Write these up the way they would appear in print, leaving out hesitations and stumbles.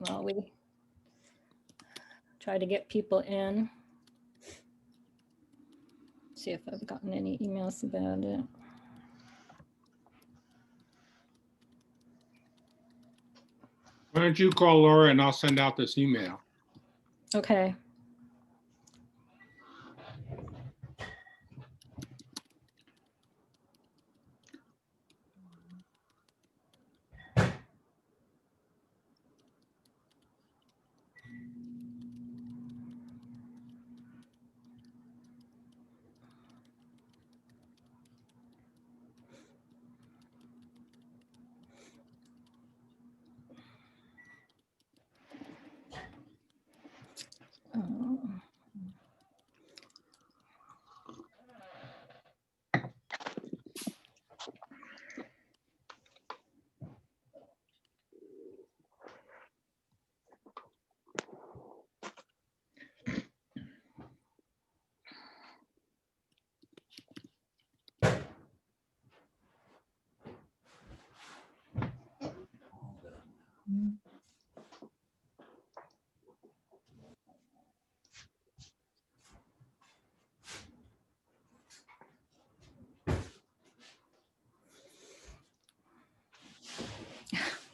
while we try to get people in. See if I've gotten any emails about it. Why don't you call Laura and I'll send out this email. Okay. Oh.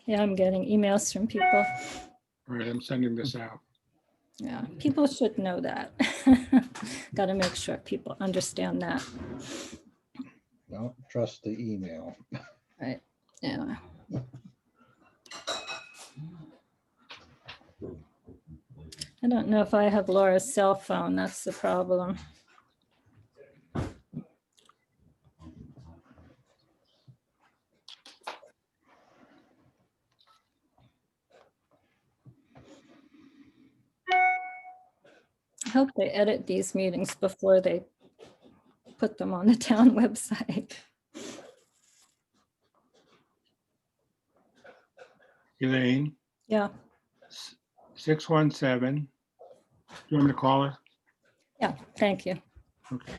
Yeah, I'm getting emails from people. All right, I'm sending this out. Yeah, people should know that. Got to make sure people understand that. Don't trust the email. Right. Yeah. I don't know if I have Laura's cell phone. That's the problem. I hope they edit these meetings before they put them on the town website. Elaine, Yeah, 617. You want me to call her? yeah, thank you. Okay.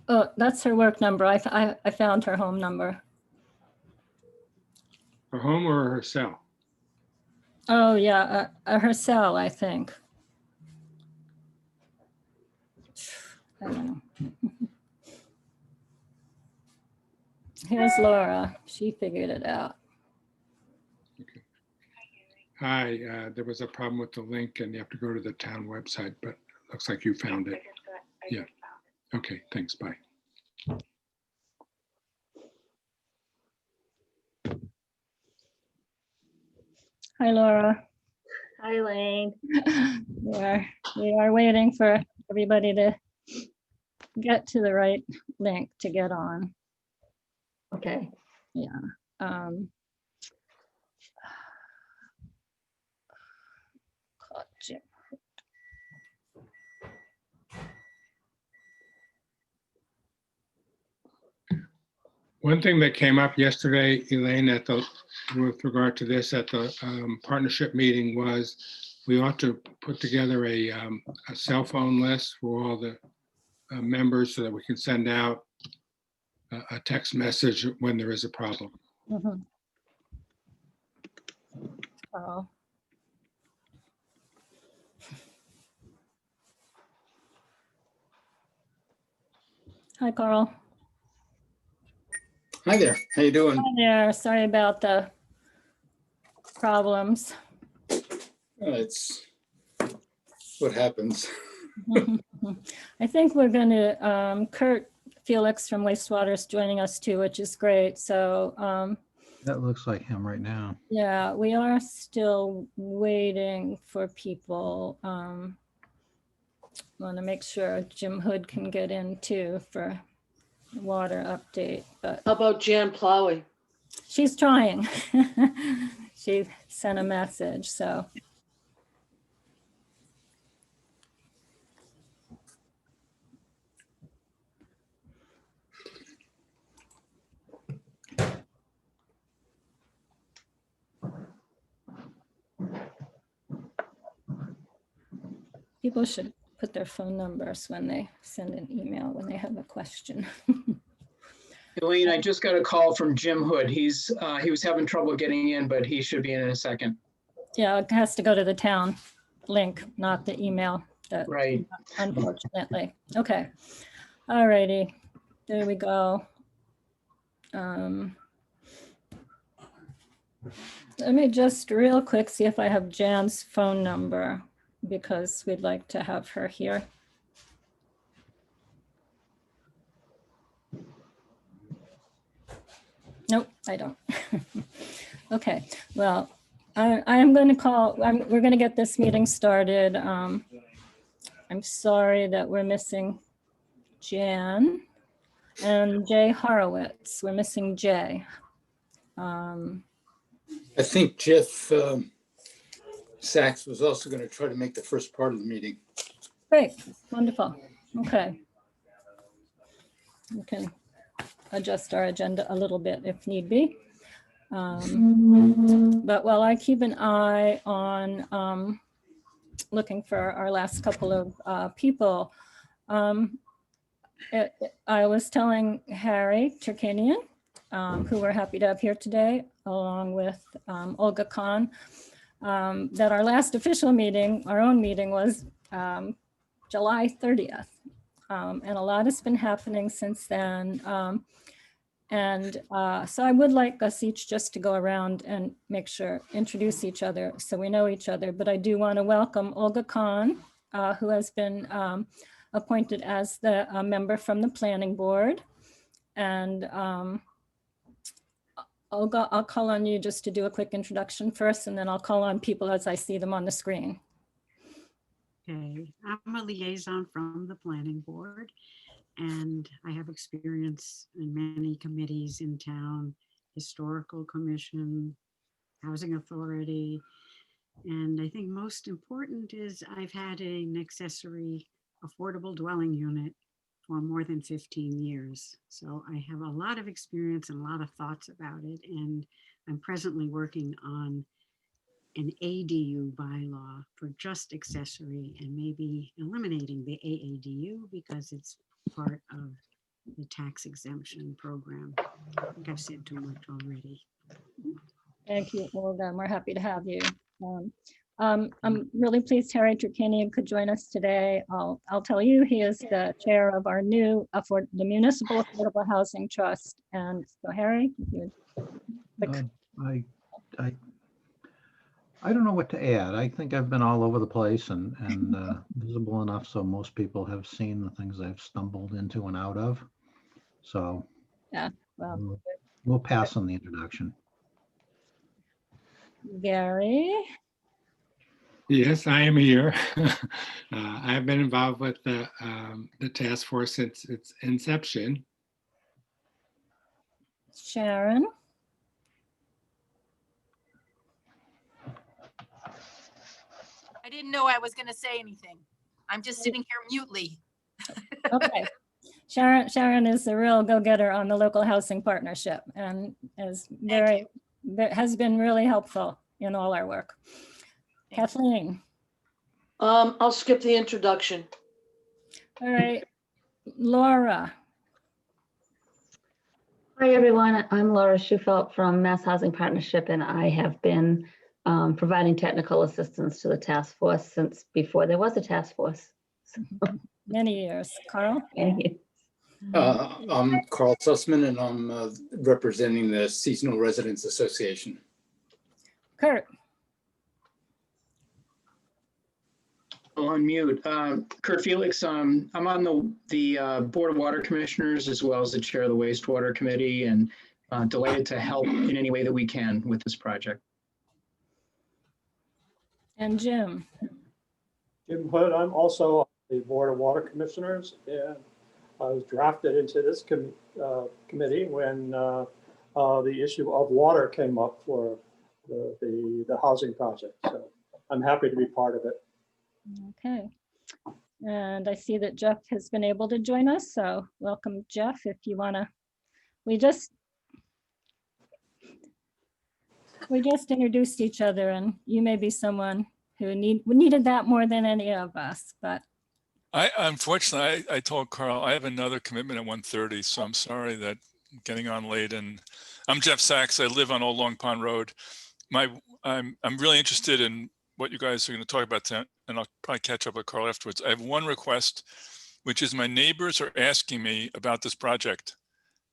Oh, that's her work number. I found her home number. Her home or her cell? Oh, yeah, her cell, I think. I don't know. Here's Laura. She figured it out. Okay. Hi, there was a problem with the link and you have to go to the town website, but looks like you found it. Yeah. Okay, thanks. Bye. Hi, Laura. Hi, Elaine. We are waiting for everybody to get to the right link to get on. Okay. Yeah. Gotcha. One thing that came up yesterday, Elaine, with regard to this at the partnership meeting was we ought to put together a cell phone list for all the members so that we can send out a text message when there is a problem. Mhm. Oh. Hi, Carl. Hi there, how you doing? Hi there. Sorry about the problems. It's what happens. I think we're going to, Kurt Felix from Wastewater is joining us too, which is great. So That looks like him right now. yeah, we are still waiting for people. Want to make sure Jim Hood can get in too for water update, but How about Jan Plowey? she's trying. She sent a message, so. People should put their phone numbers when they send an email, when they have a question. Elaine, I just got a call from Jim Hood. He was having trouble getting in, but he should be in a second. Yeah, it has to go to the town link, not the email, that Right. unfortunately. Okay. All righty. There we go. Let me just real quick see if I have Jan's phone number, because we'd like to have her here. Nope, I don't. Okay, well, I am going to call, we're going to get this meeting started. I'm sorry that we're missing Jan and Jay Horowitz. We're missing Jay. I think Jeff Sachs was also going to try to make the first part of the meeting. Great, wonderful. Okay. We can adjust our agenda a little bit if need be. But while I keep an eye on looking for our last couple of people, I was telling Harry Turkanian, who we're happy to have here today, along with Olga Khan, that our last official meeting, our own meeting, was July 30th. And a lot has been happening since then. So I would like us each just to go around and introduce each other so we know each other. But I do want to welcome Olga Khan, who has been appointed as the member from the planning board. And Olga, I'll call on you just to do a quick introduction first, and then I'll call on people as I see them on the screen. Okay, I'm a liaison from the planning board, and I have experience in many committees in town, historical commission, housing authority. And I think most important is I've had an accessory affordable dwelling unit for more than 15 years. So I have a lot of experience and a lot of thoughts about it. And I'm presently working on an ADU bylaw for just accessory and maybe eliminating the AADU because it's part of the tax exemption program. I think I've said too much already. Thank you, Olga. We're happy to have you. I'm really pleased Harry Turkanian could join us today. I'll tell you, he is the chair of our new the Municipal Affordable Housing Trust. And so Harry, you I don't know what to add. I think I've been all over the place and visible enough so most people have seen the things I've stumbled into and out of. So yeah, well, we'll pass on the introduction. Gary. Yes, I am here. I've been involved with the task force since its inception. Sharon. I didn't know I was going to say anything. I'm just sitting here mutely. Okay. Sharon is the real go-getter on the local housing partnership and has been really helpful in all our work. Kathleen. I'll skip the introduction. All right. Laura. Hi, everyone. I'm Laura Schufelt from Mass Housing Partnership, and I have been providing technical assistance to the task force since before there was a task force. Many years. Carl? Thank you. I'm Carl Sussman, and I'm representing the Seasonal Residents Association. Kurt. On mute. Kurt Felix, I'm on the Board of Water Commissioners as well as the chair of the Wastewater Committee, and delighted to help in any way that we can with this project. And Jim. Jim Hood, I'm also on the Board of Water Commissioners, and I was drafted into this committee when the issue of water came up for the housing project. So I'm happy to be part of it. Okay. And I see that Jeff has been able to join us. So welcome, Jeff, if you want to. We just introduced each other, and you may be someone who needed that more than any of us, but Unfortunately, I told Carl I have another commitment at 1:30, so I'm sorry that I'm getting on late. And I'm Jeff Sachs. I live on Old Long Pond Road. I'm really interested in what you guys are going to talk about tonight, and I'll probably catch up with Carl afterwards. I have one request, which is my neighbors are asking me about this project,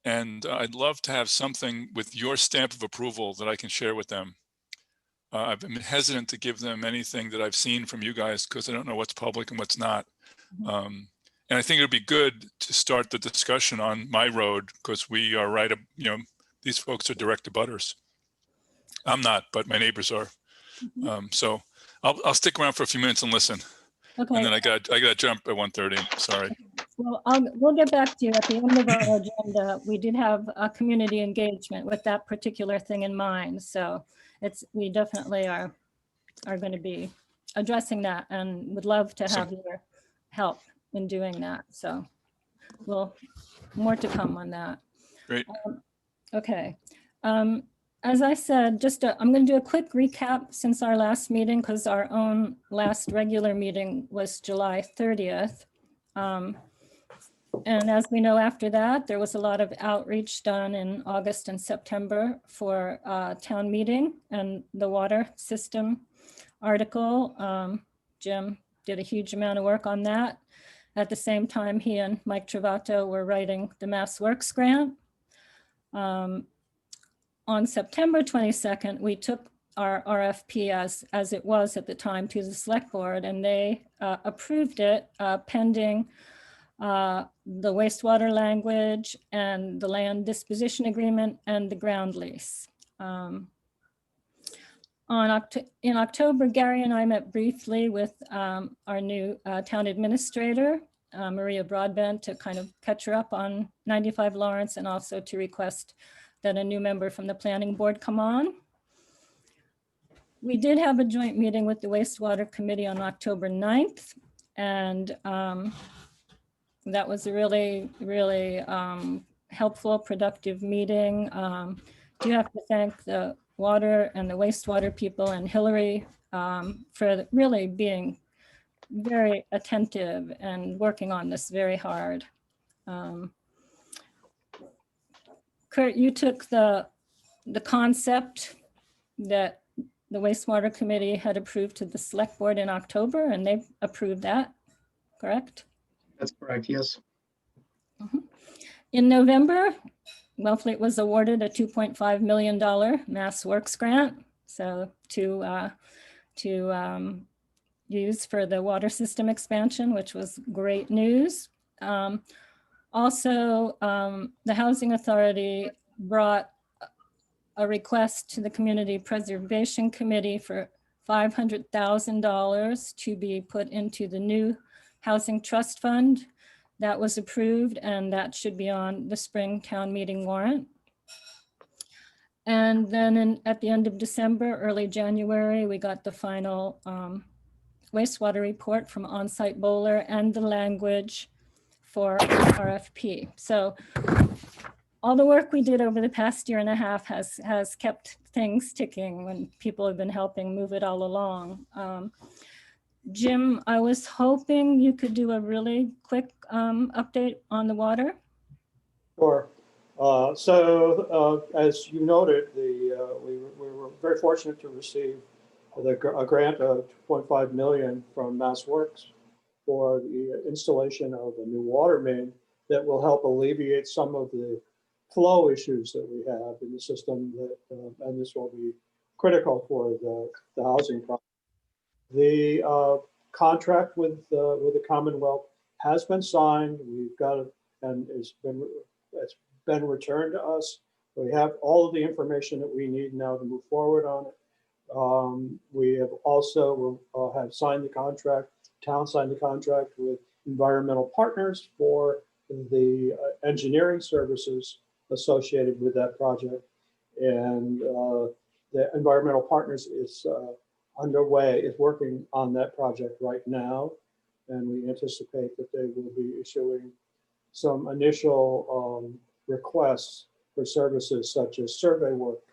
and I'd love to have something with your stamp of approval that I can share with them. I've been hesitant to give them anything that I've seen from you guys because I don't know what's public and what's not. And I think it would be good to start the discussion on my road because we are right, these folks are direct abutters. I'm not, but my neighbors are. So I'll stick around for a few minutes and listen. Okay. And then I got to jump at 1:30. Sorry. Well, we'll get back to you at the end of our agenda. We did have a community engagement with that particular thing in mind. So we definitely are going to be addressing that and would love to have your help in doing that. So more to come on that. Great. Okay. As I said, I'm going to do a quick recap since our last meeting because our own last regular meeting was July 30th. And as we know, after that, there was a lot of outreach done in August and September for town meeting and the water system article. Jim did a huge amount of work on that. At the same time, he and Mike Travato were writing the Mass Works grant. On September 22nd, we took our RFP as it was at the time to the select board, and they approved it pending the wastewater language and the land disposition agreement and the ground lease. In October, Gary and I met briefly with our new town administrator, Maria Broadbent, to kind of catch her up on 95 Lawrence and also to request that a new member from the planning board come on. We did have a joint meeting with the wastewater committee on October 9th, and that was a really, really helpful, productive meeting. Do have to thank the water and the wastewater people and Hillary for really being very attentive and working on this very hard. Kurt, you took the concept that the wastewater committee had approved to the select board in October, and they approved that, correct? That's correct, yes. In November, Wellfleet was awarded a $2.5 million Mass Works grant, so to use for the water system expansion, which was great news. Also, the Housing Authority brought a request to the Community Preservation Committee for $500,000 to be put into the new Housing Trust Fund. That was approved, and that should be on the spring town meeting warrant. And then at the end of December, early January, we got the final wastewater report from On-Site Bowler and the language for RFP. So all the work we did over the past year and a half has kept things ticking when people have been helping move it all along. Jim, I was hoping you could do a really quick update on the water. Sure. As you noted, we were very fortunate to receive a grant of $2.5 million from Mass Works for the installation of a new water main that will help alleviate some of the flow issues that we have in the system, and this will be critical for the housing project. The contract with the Commonwealth has been signed. We've got it, and it's been returned to us. We have all of the information that we need now to move forward on it. We have also have signed the contract. Town signed the contract with environmental partners for the engineering services associated with that project, and the environmental partners is underway, is working on that project right now, and we anticipate that they will be issuing some initial requests for services such as survey work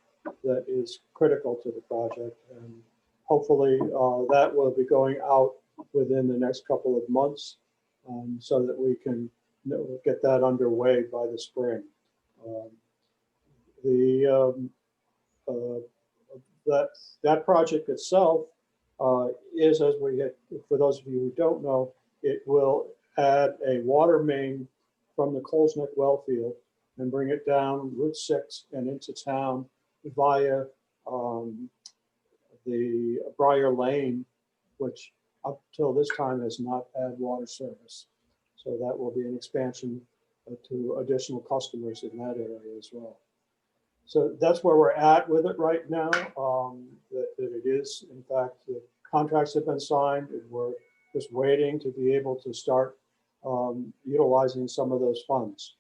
that is critical to the project, and hopefully that will be going out within the next couple of months. so that we can get that underway by the spring. That project itself is, as we had, for those of you who don't know, it will add a water main from the Coles Neck well field and bring it down Route 6 and into town via the Briar Lane, which up till this time has not had water service. So that will be an expansion to additional customers in that area as well. So that's where we're at with it right now. That it is, in fact, the contracts have been signed and we're just waiting to be able to start utilizing some of those funds.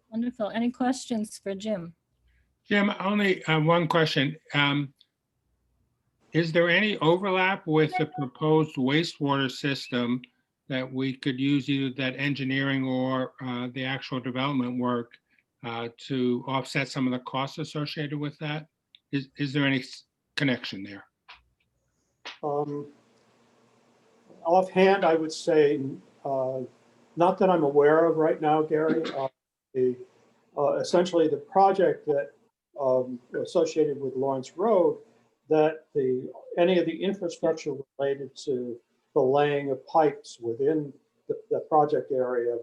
Wonderful. Any questions for Jim? Jim, only one question. Is there any overlap with the proposed wastewater system that we could use, either that engineering or the actual development work to offset some of the costs associated with that? Is there any connection there? Offhand, I would say not that I'm aware of right now, Gary. Essentially, the project that associated with Lawrence Road, that any of the infrastructure related to the laying of pipes within the project area,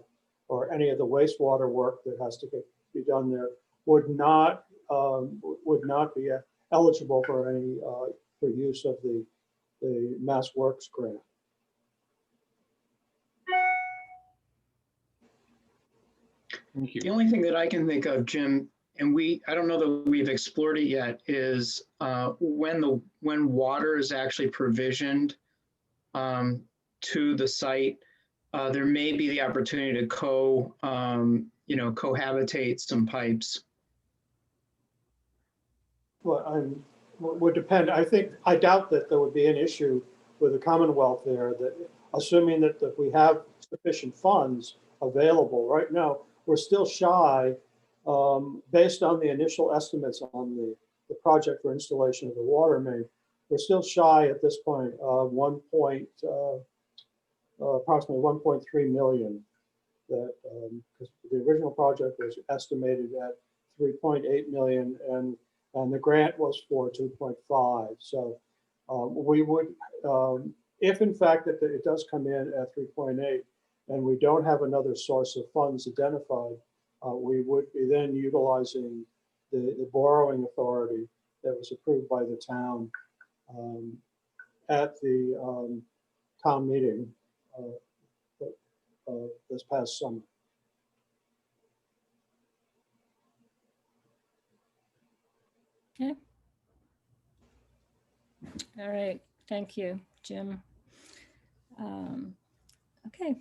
or any of the wastewater work that has to be done there, would not be eligible for any for use of the Mass Works grant. Thank you. The only thing that I can think of, Jim, and I don't know that we've explored it yet, is when water is actually provisioned to the site, there may be the opportunity to cohabitate some pipes. Well, would depend. I doubt that there would be an issue with the Commonwealth there. That assuming that we have sufficient funds available right now, we're still shy, based on the initial estimates on the project for installation of the water main. We're still shy at this point of approximately 1.3 million. That because the original project was estimated at 3.8 million, and the grant was for 2.5. So we would, if in fact that it does come in at 3.8, and we don't have another source of funds identified, we would be then utilizing the borrowing authority that was approved by the town at the town meeting this past summer. Okay. All right. Thank you, Jim. Okay.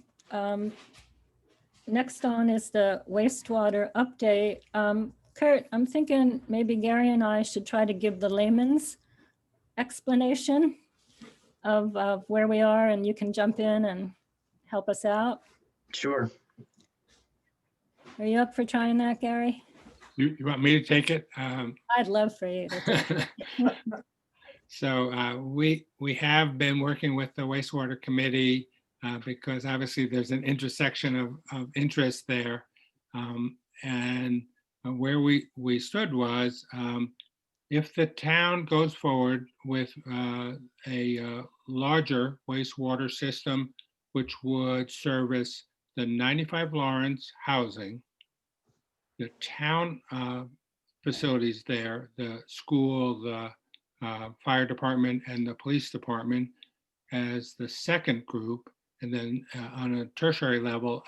Next on is the wastewater update. Kurt, I'm thinking maybe Gary and I should try to give the layman's explanation of where we are, and you can jump in and help us out. Sure. Are you up for trying that, Gary? You want me to take it? I'd love for you to take it. So we have been working with the wastewater committee because obviously there's an intersection of interest there. And where we stood was if the town goes forward with a larger wastewater system, which would service the 95 Lawrence housing, the town facilities there, the school, the fire department, and the police department as the second group, and then on a tertiary level,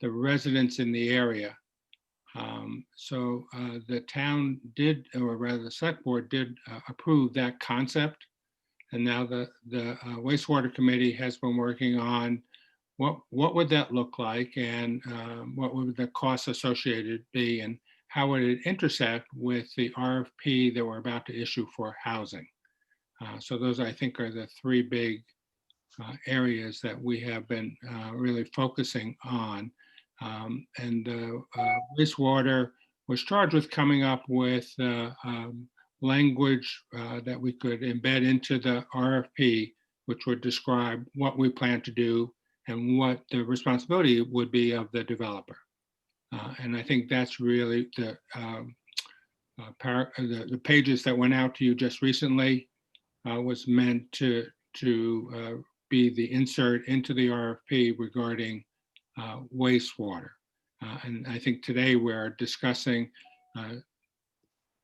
the residents in the area. So the town did, or rather the select board did approve that concept. And now the wastewater committee has been working on what would that look like, and what would the costs associated be, and how would it intersect with the RFP that we're about to issue for housing. So those, I think, are the three big areas that we have been really focusing on. And the wastewater was charged with coming up with language that we could embed into the RFP, which would describe what we plan to do and what the responsibility would be of the developer. And I think that's really the pages that went out to you just recently was meant to be the insert into the RFP regarding wastewater. And I think today we're discussing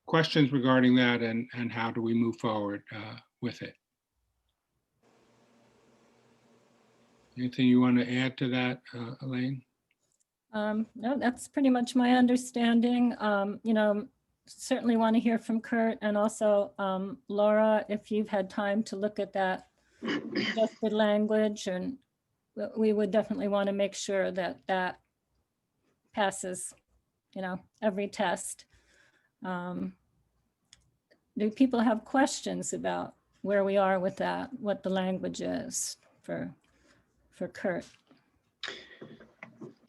questions regarding that and how do we move forward with it. Anything you want to add to that, Elaine? No, that's pretty much my understanding. You know, certainly want to hear from Kurt, and also Laura, if you've had time to look at that adjusted language, and we would definitely want to make sure that that passes, you know, every test. Do people have questions about where we are with that, what the language is for Kurt?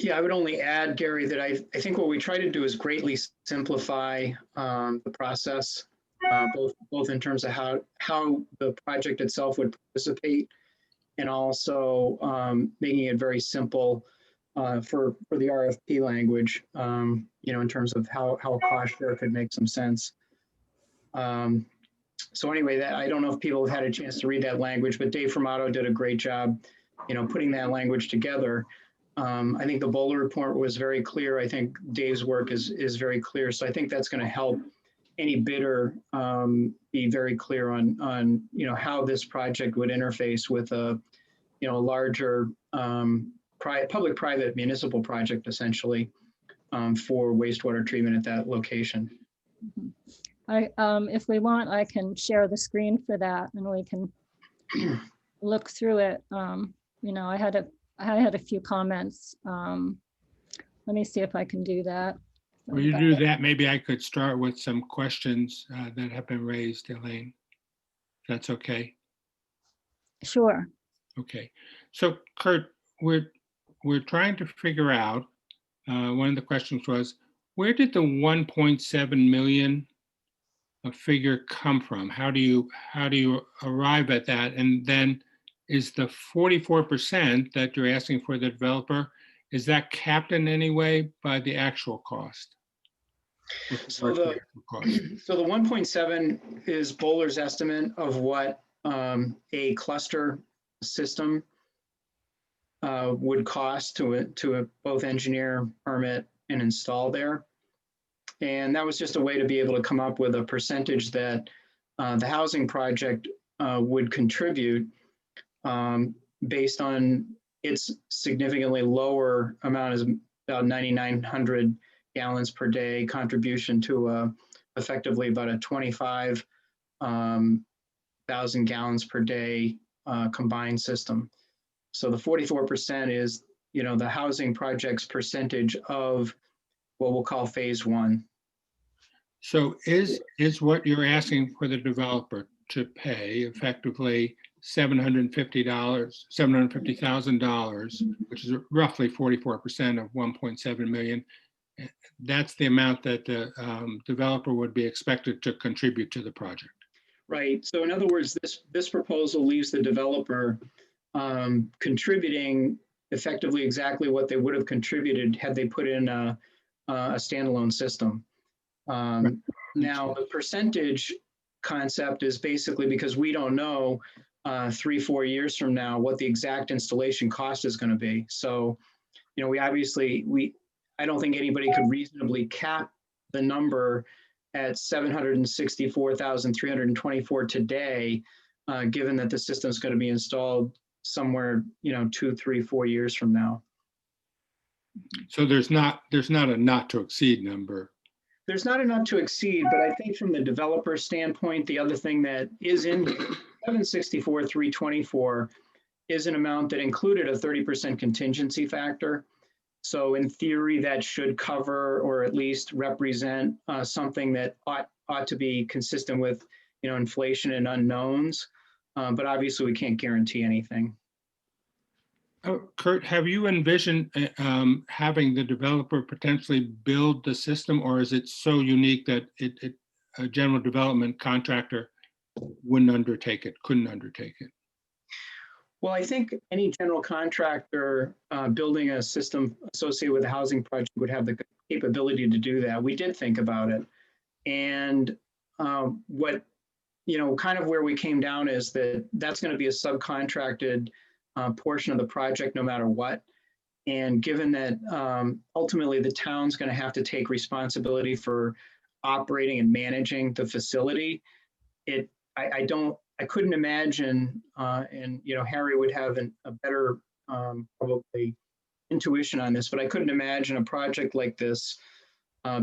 Yeah, I would only add, Gary, that I think what we try to do is greatly simplify the process, both in terms of how the project itself would participate, and also making it very simple for the RFP language, you know, in terms of how a cost share could make some sense. So anyway, I don't know if people have had a chance to read that language, but Dave Formato did a great job, you know, putting that language together. I think the Bowler report was very clear. I think Dave's work is very clear. So I think that's going to help any bidder be very clear on you know, how this project would interface with a, you know, a larger public-private municipal project, essentially, for wastewater treatment at that location. If we want, I can share the screen for that, and we can look through it. You know, I had a few comments. Let me see if I can do that. When you do that, maybe I could start with some questions that have been raised, Elaine. If that's okay. Sure. Okay. So Kurt, we're trying to figure out, one of the questions was, where did the 1.7 million figure come from? How do you arrive at that? And then is the 44% that you're asking for the developer, is that capped in any way by the actual cost? So the 1.7 is Bowler's estimate of what a cluster system would cost to both engineer, permit, and install there. And that was just a way to be able to come up with a percentage that the housing project would contribute based on its significantly lower amount, is about 9,900 gallons per day contribution to effectively about a 25,000 gallons per day combined system. So the 44% is, you know, the housing project's percentage of what we'll call phase one. So is what you're asking for the developer to pay effectively $750,000, which is roughly 44% of 1.7 million. That's the amount that the developer would be expected to contribute to the project. Right. So in other words, this proposal leaves the developer contributing effectively exactly what they would have contributed had they put in a standalone system. Now, the percentage concept is basically because we don't know 3-4 years from now what the exact installation cost is going to be. So, you know, I don't think anybody could reasonably cap the number at 764,324 today, given that the system is going to be installed somewhere, you know, 2, 3, 4 years from now. So there's not a not to exceed number. There's not a not to exceed, but I think from the developer standpoint, the other thing that is in 764,324 is an amount that included a 30% contingency factor. So in theory, that should cover or at least represent something that ought to be consistent with, you know, inflation and unknowns. But obviously, we can't guarantee anything. Kurt, have you envisioned having the developer potentially build the system, or is it so unique that a general development contractor couldn't undertake it? Well, I think any general contractor building a system associated with a housing project would have the capability to do that. We did think about it. And what, kind of where we came down is that that's going to be a subcontracted portion of the project no matter what. And given that ultimately the town's going to have to take responsibility for operating and managing the facility, I couldn't imagine, and Harry would have a better probably intuition on this, but I couldn't imagine a project like this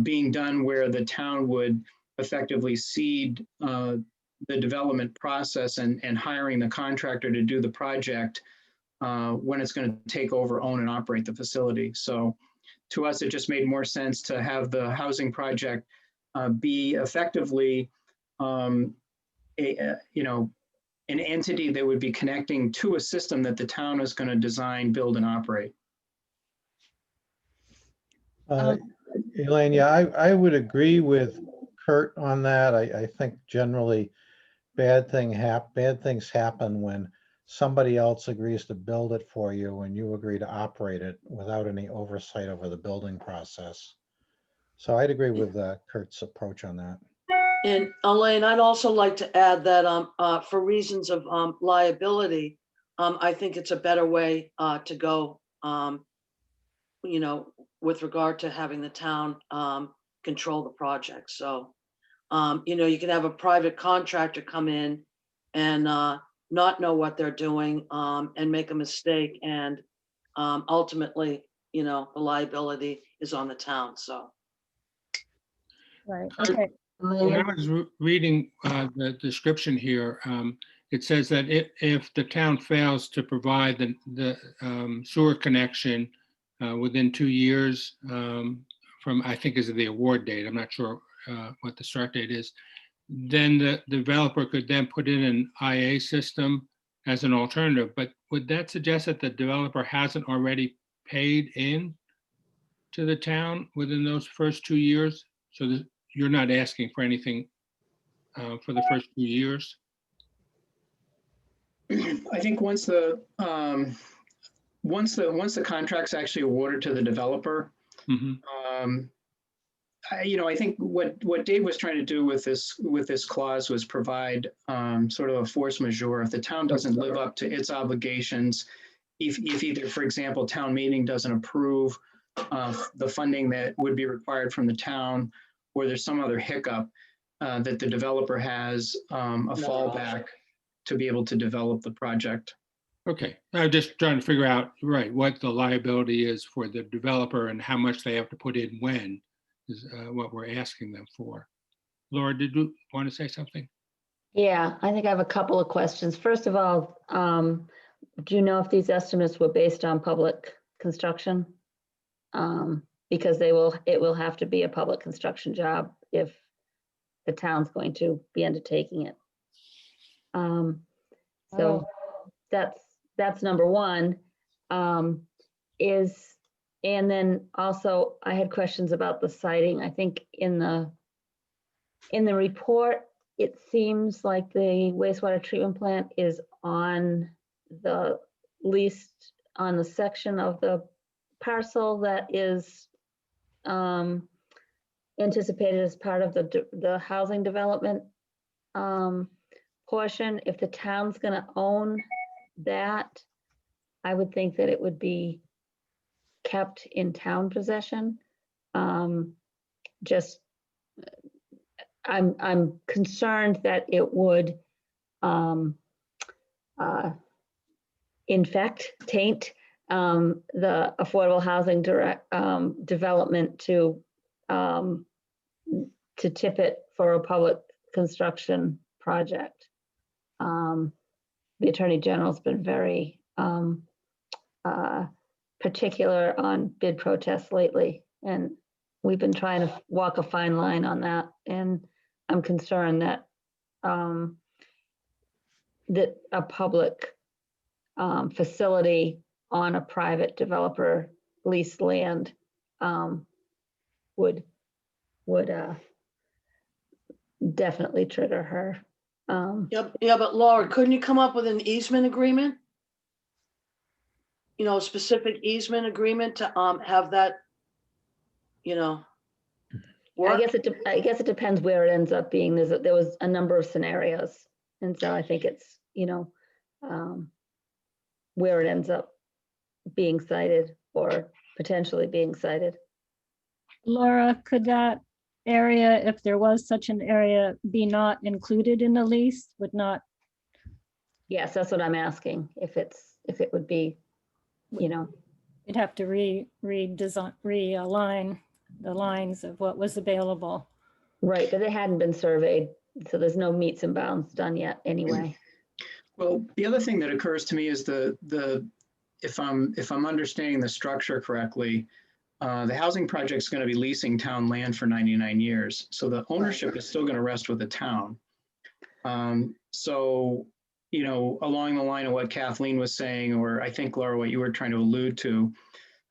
being done where the town would effectively cede the development process and hiring the contractor to do the project when it's going to take over, own, and operate the facility. So to us, it just made more sense to have the housing project be effectively an entity that would be connecting to a system that the town is going to design, build, and operate. Elaine, yeah, I would agree with Kurt on that. I think generally bad things happen when somebody else agrees to build it for you and you agree to operate it without any oversight over the building process. So I'd agree with Kurt's approach on that. And Elaine, I'd also like to add that for reasons of liability, I think it's a better way to go, with regard to having the town control the project. So, you can have a private contractor come in and not know what they're doing and make a mistake. And ultimately, the liability is on the town. So. Right, okay. When I was reading the description here, it says that if the town fails to provide the sewer connection within 2 years from, I think is the award date, I'm not sure what the start date is, then the developer could then put in an IA system as an alternative. But would that suggest that the developer hasn't already paid in to the town within those first 2 years? So you're not asking for anything for the first 2 years? I think once the contract's actually awarded to the developer, I think what Dave was trying to do with this clause was provide sort of a force majeure. If the town doesn't live up to its obligations, if either, for example, town meeting doesn't approve the funding that would be required from the town, or there's some other hiccup, that the developer has a fallback to be able to develop the project. Okay, I'm just trying to figure out, right, what the liability is for the developer and how much they have to put in when is what we're asking them for. Laura, did you want to say something? Yeah, I think I have a couple of questions. First of all, do you know if these estimates were based on public construction? Because it will have to be a public construction job if the town's going to be undertaking it. So that's number one. And then also I had questions about the siting. I think in the report, it seems like the wastewater treatment plant is on the least on the section of the parcel that is anticipated as part of the housing development portion. If the town's going to own that, I would think that it would be kept in town possession. I'm concerned that it would taint the affordable housing development to tip it for a public construction project. The Attorney General's been very particular on bid protests lately, and we've been trying to walk a fine line on that. And I'm concerned that that a public facility on a private developer leased land would definitely trigger her. Yeah, but Laura, couldn't you come up with an easement agreement? you know, specific easement agreement to, have that, you know, I work? guess it depends where it ends up being. There was a number of scenarios. And so I think it's, where it ends up being cited or potentially being cited. Laura, could that area, if there was such an area, be not included in the lease? Would not, Yes, that's what I'm asking. If it would be, you'd have to redesign, realign the lines of what was available. right, but it hadn't been surveyed, so there's no meets and bounds done yet anyway. Well, the other thing that occurs to me is if I'm understanding the structure correctly, the housing project is going to be leasing town land for 99 years. So the ownership is still going to rest with the town. So, along the line of what Kathleen was saying, or I think, Laura, what you were trying to allude to,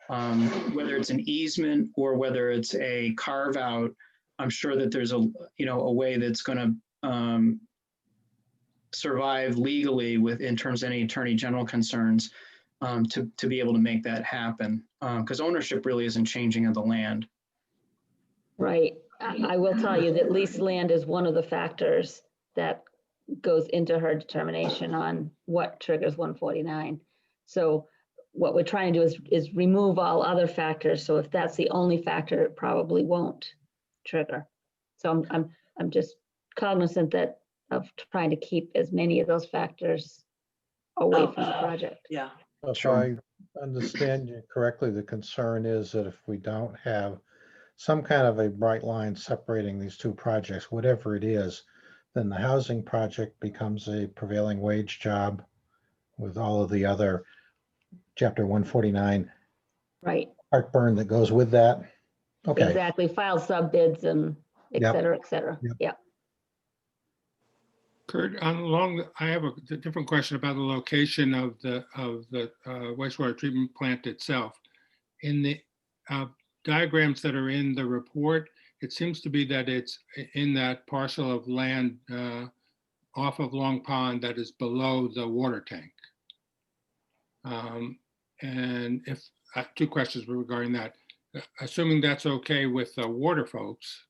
whether it's an easement or whether it's a carve out, I'm sure that there's a way that's going to survive legally in terms of any attorney general concerns to be able to make that happen. Because ownership really isn't changing of the land. Right. I will tell you that leased land is one of the factors that goes into her determination on what triggers 149. So what we're trying to do is remove all other factors. So if that's the only factor, it probably won't trigger. So I'm just cognizant of trying to keep as many of those factors away from the project. Yeah. If I understand you correctly, the concern is that if we don't have some kind of a bright line separating these two projects, whatever it is, then the housing project becomes a prevailing wage job with all of the other Chapter 149 Right. heartburn that goes with that. Okay. Exactly. File sub bids and et Yep. cetera, et cetera. Yep. Yeah. Kurt, I have a different question about the location of the wastewater treatment plant itself. In the diagrams that are in the report, it seems to be that it's in that parcel of land off of Long Pond that is below the water tank. And if two questions regarding that, assuming that's okay with the water folks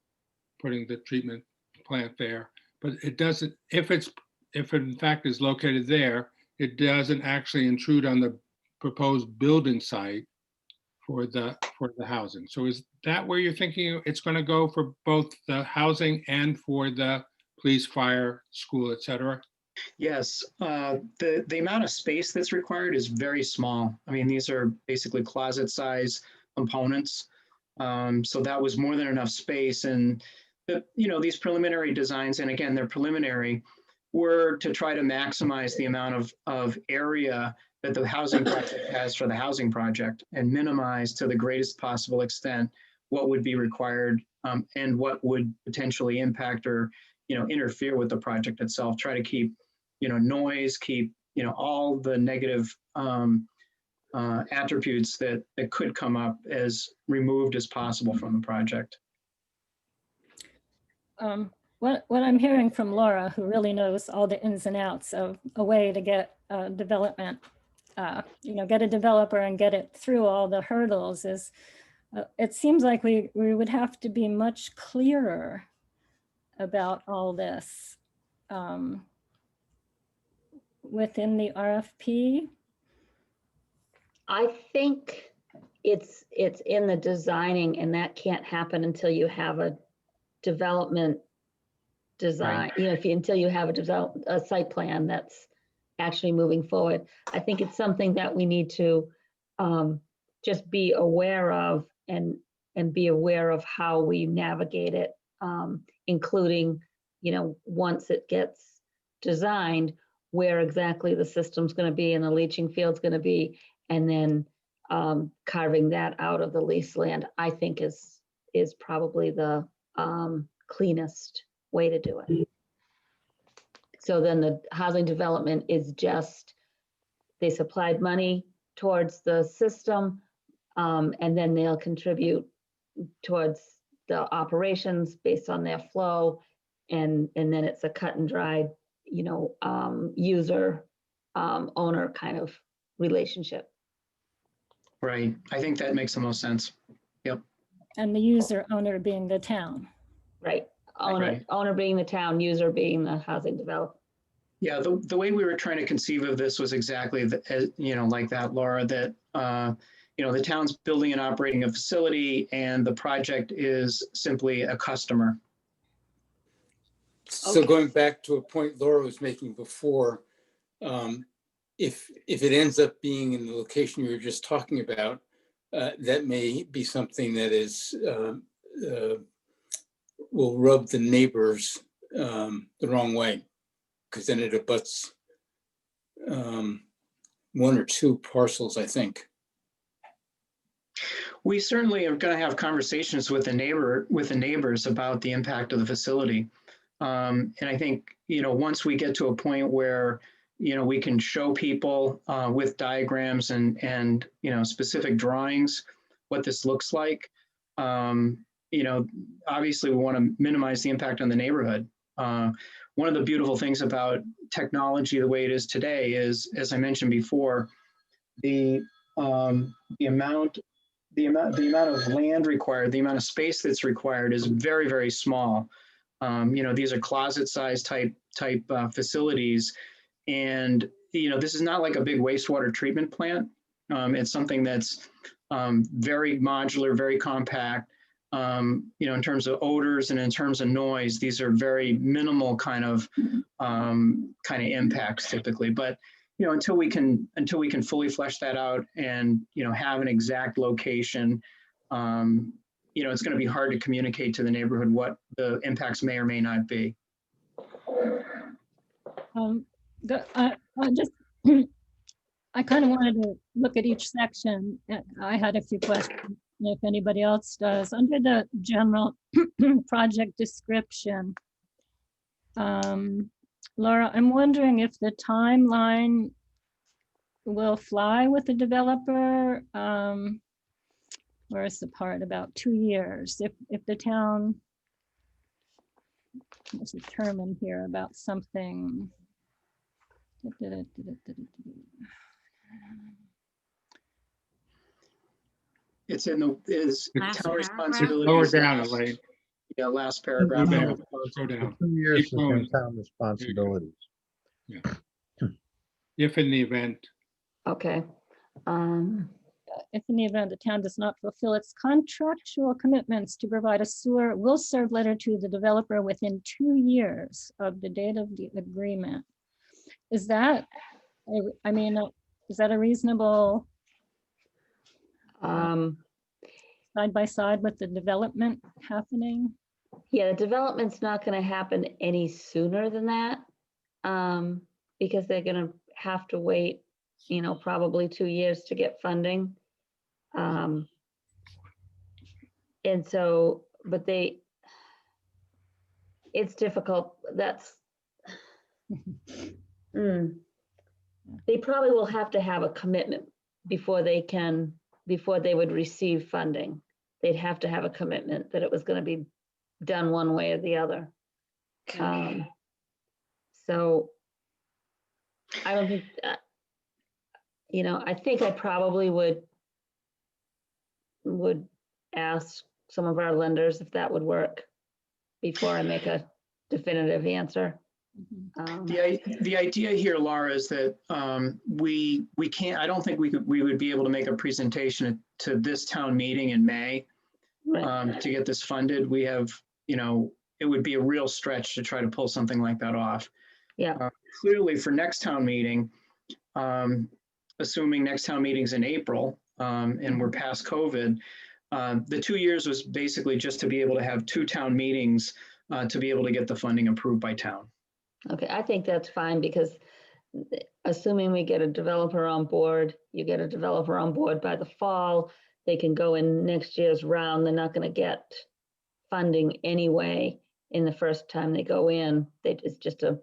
putting the treatment plant there, but it doesn't, if it in fact is located there, it doesn't actually intrude on the proposed building site for the housing. So is that where you're thinking it's going to go for both the housing and for the police, fire, school, et cetera? Yes, the amount of space that's required is very small. I mean, these are basically closet size components. So that was more than enough space. And these preliminary designs, and again, they're preliminary, were to try to maximize the amount of area that the housing project has for the housing project and minimize to the greatest possible extent what would be required and what would potentially impact or interfere with the project itself. Try to keep noise, keep all the negative attributes that could come up as removed as possible from the project. What I'm hearing from Laura, who really knows all the ins and outs of a way to get development, get a developer and get it through all the hurdles, is it seems like we would have to be much clearer about all this within the RFP. I think it's in the designing, and that can't happen until you have a development design, until you have a site plan that's actually moving forward. I think it's something that we need to just be aware of and be aware of how we navigate it, including, once it gets designed, where exactly the system's going to be and the leaching field's going to be, and then carving that out of the leased land, I think is probably the cleanest way to do it. So then the housing development is just, they supplied money towards the system, and then they'll contribute towards the operations based on their flow, and then it's a cut and dried, user owner kind of relationship. Right. I think that makes the most sense. And the user owner being the town. Right. Owner, Right. owner being the town, user being the housing developer. Yeah, the way we were trying to conceive of this was exactly, like that, Laura, that, the town's building and operating a facility and the project is simply a customer. So Okay. going back to a point Laura was making before, if it ends up being in the location you were just talking about, that may be something that is will rub the neighbors the wrong way, because then it abuts one or two parcels, I think. We certainly are going to have conversations with the neighbors about the impact of the facility. And I think, once we get to a point where, we can show people with diagrams and specific drawings what this looks like, obviously we want to minimize the impact on the neighborhood. One of the beautiful things about technology the way it is today is, as I mentioned before, the amount of land required, the amount of space that's required is very, very small. These are closet-sized type facilities, and this is not like a big wastewater treatment plant. It's something that's very modular, very compact. In terms of odors and in terms of noise, these are very minimal kind of impacts typically. But until we can fully flesh that out and have an exact location, it's going to be hard to communicate to the neighborhood what the impacts may or may not be. I kind of wanted to look at each section. I had a few questions, if anybody else does. Under the general project description, Laura, I'm wondering if the timeline will fly with the developer. Where's the part about 2 years? If the town was determined here about something. It's in the Last town paragraph? responsibility. Lower down, Elaine. Yeah, last paragraph. Go down. Go down. 2 years Keep has been going. town responsibilities. If in the event, Okay. If in the event the town does not fulfill its contractual commitments to provide a sewer, will serve letter to the developer within 2 years of the date of the agreement. Is that, is that a reasonable side by side with the development happening? Yeah, the development's not gonna happen any sooner than that. Because they're gonna have to wait, probably 2 years to get funding. And so, but it's difficult. They probably will have to have a commitment before they would receive funding. They'd have to have a commitment that it was gonna be done one way or the other. So I don't think, I think I probably would ask some of our lenders if that would work before I make a definitive answer. The idea here, Laura, is that we can't, I don't think we would be able to make a presentation to this town meeting in May to get this funded. We have, it would be a real stretch to try to pull something like that off. Yeah. Clearly for next town meeting, assuming next town meeting's in April and we're past COVID, the 2 years was basically just to be able to have 2 town meetings to be able to get the funding approved by town. Okay, I think that's fine because assuming we get a developer on board, you get a developer on board by the fall, they can go in next year's round. They're not going to get funding anyway in the first time they go in. It's just a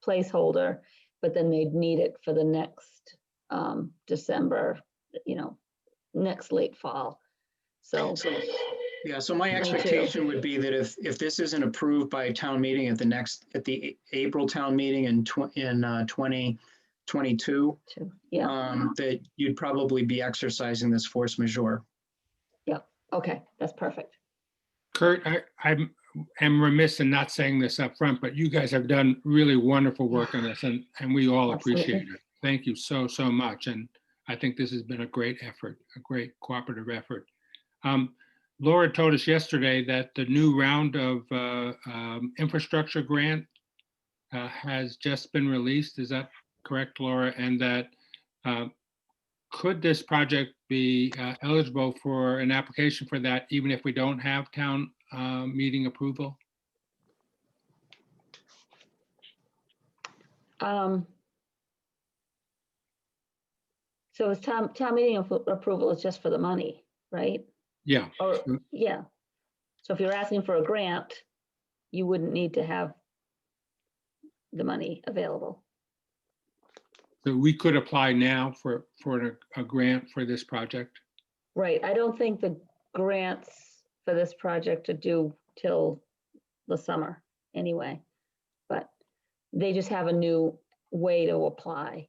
placeholder, but then they'd need it for the next December, next late fall. So my expectation would be that if this isn't approved by town meeting at the April town meeting in 2022, 22, Yeah, that you'd probably be exercising this force majeure. okay, that's perfect. Kurt, I am remiss in not saying this up front, but you guys have done really wonderful work on this, and we all appreciate Absolutely. it. Thank you so much. And I think this has been a great effort, a great cooperative effort. Laura told us yesterday that the new round of infrastructure grant has just been released. Is that correct, Laura? And that could this project be eligible for an application for that, even if we don't have town meeting approval? So it's town meeting approval is just for the money, right? Yeah. Or, yeah. So if you're asking for a grant, you wouldn't need to have the money available. So we could apply now for a grant for this project? Right, I don't think the grants for this project are due till the summer anyway. But they just have a new way to apply.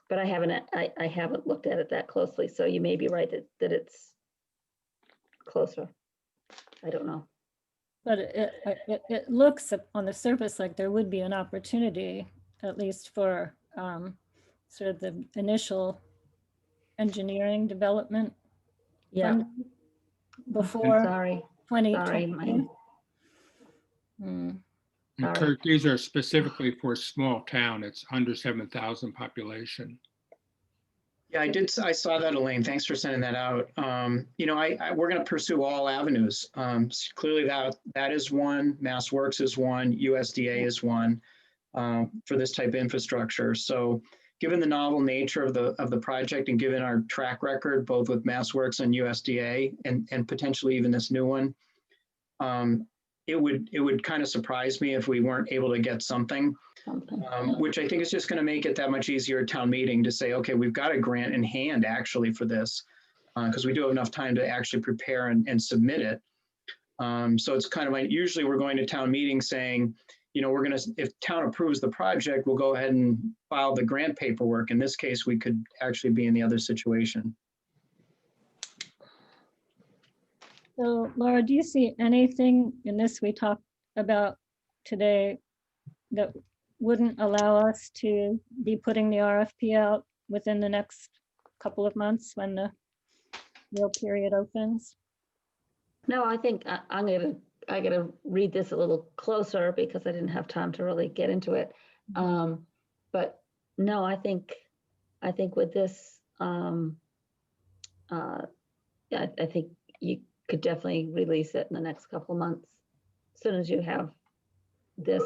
But I haven't looked at it that closely, so you may be right that it's closer. I don't know. But it looks on the surface like there would be an opportunity, at least for sort of the initial engineering development. Yeah, funding Before sorry, 2020. And Sorry. Kurt, these are specifically for a small town. It's under 7,000 population. Yeah, I saw that, Elaine. Thanks for sending that out. You know, we're going to pursue all avenues. Clearly that is one, MassWorks is one, USDA is one for this type of infrastructure. So given the novel nature of the project and given our track record, both with MassWorks and USDA and potentially even this new one, it would kind of surprise me if we weren't able to get something. Which I think is just going to make it that much easier at town meeting to say, okay, we've got a grant in hand actually for this, because we do have enough time to actually prepare and submit it. So it's kind of like, usually we're going to town meeting saying, you know, if town approves the project, we'll go ahead and file the grant paperwork. In this case, we could actually be in the other situation. So Laura, do you see anything in this we talked about today that wouldn't allow us to be putting the RFP out within the next couple of months when the real period opens? No, I think I gotta read this a little closer because I didn't have time to really get into it. But no, I think with this, yeah, I think you could definitely release it in the next couple of months, as soon as you have this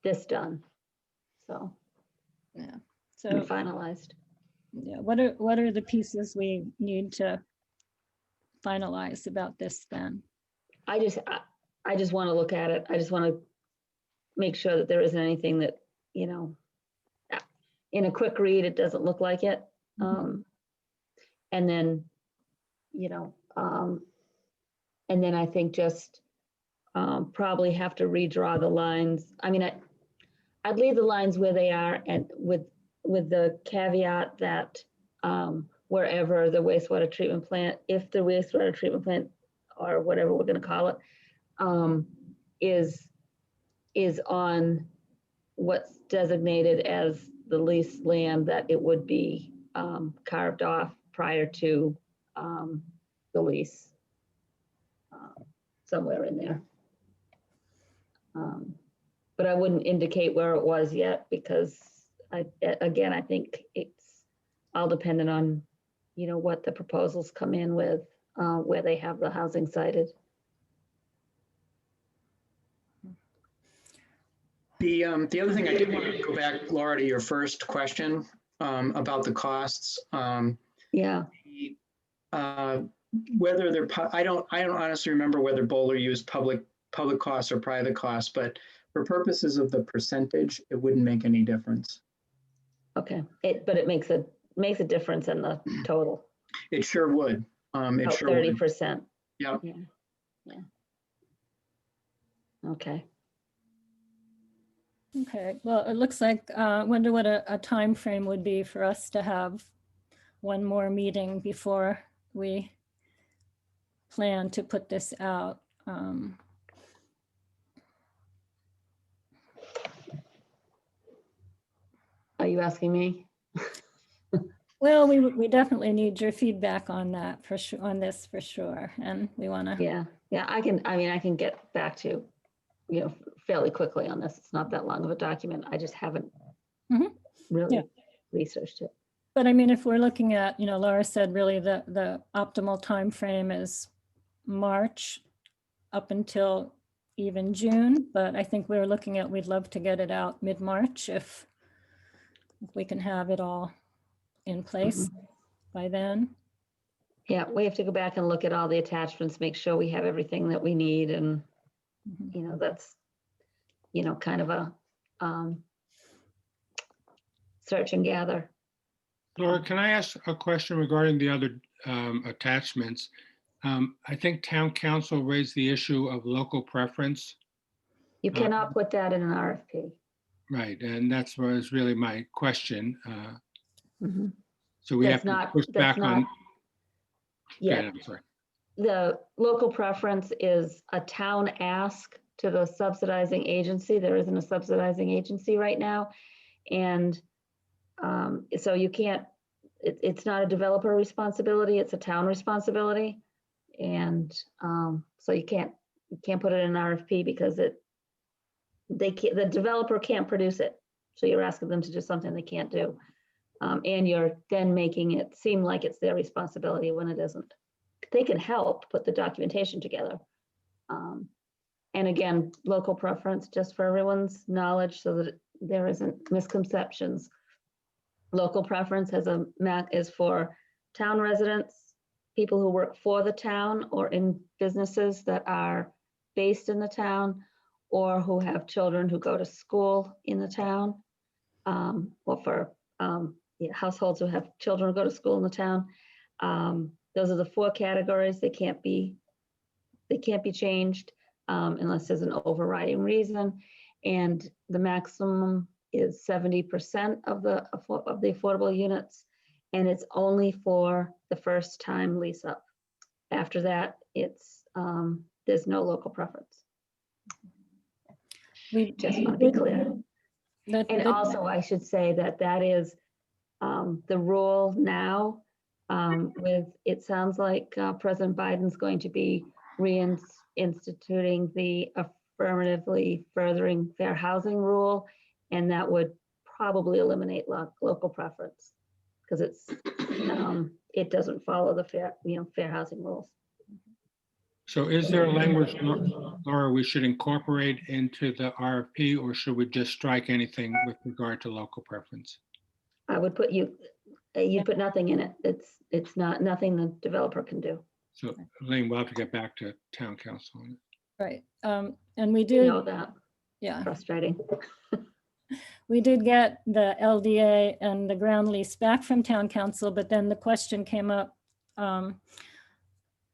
this done. So Yeah. and So finalized. yeah, what are the pieces we need to finalize about this then? I just want to look at it. I just want to make sure that there isn't anything that, you know, in a quick read, it doesn't look like it. And then, you know, and then I think just probably have to redraw the lines. I mean, I'd leave the lines where they are, and with the caveat that wherever the wastewater treatment plant, if the wastewater treatment plant or whatever we're going to call it, is on what's designated as the leased land, that it would be carved off prior to the lease, somewhere in there. But I wouldn't indicate where it was yet, because I think it's all dependent on, you know, what the proposals come in with, where they have the housing cited. The other thing I did want to go back, Laura, to your first question about the costs. Yeah. Whether they're, I don't honestly remember whether Bowler used public costs or private costs, but for purposes of the percentage, it wouldn't make any difference. Okay, but it makes a difference in the total. It sure would. It sure would. 30%. Yep. Yeah. Okay. Okay, well, it looks like, wonder what a time frame would be for us to have one more meeting before we plan to put this out. Are you asking me? Well, we definitely need your feedback on that for sure, on this for sure. And we want to, Yeah, I can get back to, fairly quickly on this. It's not that long of a document. I just haven't Mhm. really Yeah. researched it. but I mean, if we're looking at, Laura said really the optimal time frame is March up until even June, but I think we're looking at, we'd love to get it out mid-March if we can have it all in place by then. Yeah, we have to go back and look at all the attachments, make sure we have everything that we need, and, Mhm. that's, kind of a search and gather. Laura, can I ask a question regarding the other attachments? I think town council raised the issue of local preference. You cannot put that in an RFP. Right, and that's was really my question. Mhm. So we have That's to not- push that's back on. not- Yeah, Okay, I'm sorry. the local preference is a town ask to the subsidizing agency. There isn't a subsidizing agency right now. And so you can't, it's not a developer responsibility, it's a town responsibility. And so you can't put it in an RFP because the developer can't produce it. So you're asking them to do something they can't do. And you're then making it seem like it's their responsibility when it isn't. They can help put the documentation together. And again, local preference, just for everyone's knowledge so that there isn't misconceptions. Local preference is for town residents, people who work for the town or in businesses that are based in the town, or who have children who go to school in the town, or for households who have children who go to school in the town. Those are the 4 categories. They can't be changed unless there's an overriding reason. And the maximum is 70% of the affordable units, and it's only for the first time lease up. After that, it's there's no local preference. We Just want to be clear. that- And that- also, I should say that is the rule now. It sounds like President Biden's going to be reinstituting the affirmatively furthering fair housing rule, and that would probably eliminate local preference because it doesn't follow the fair housing rules. So is there a language, Laura, we should incorporate into the RFP, or should we just strike anything with regard to local preference? I would put you'd put nothing in it. It's nothing the developer can do. So Elaine, we'll have to get back to town council on it. Right, and we You did, know that. yeah, Frustrating. we did get the LDA and the ground lease back from town council, but then the question came up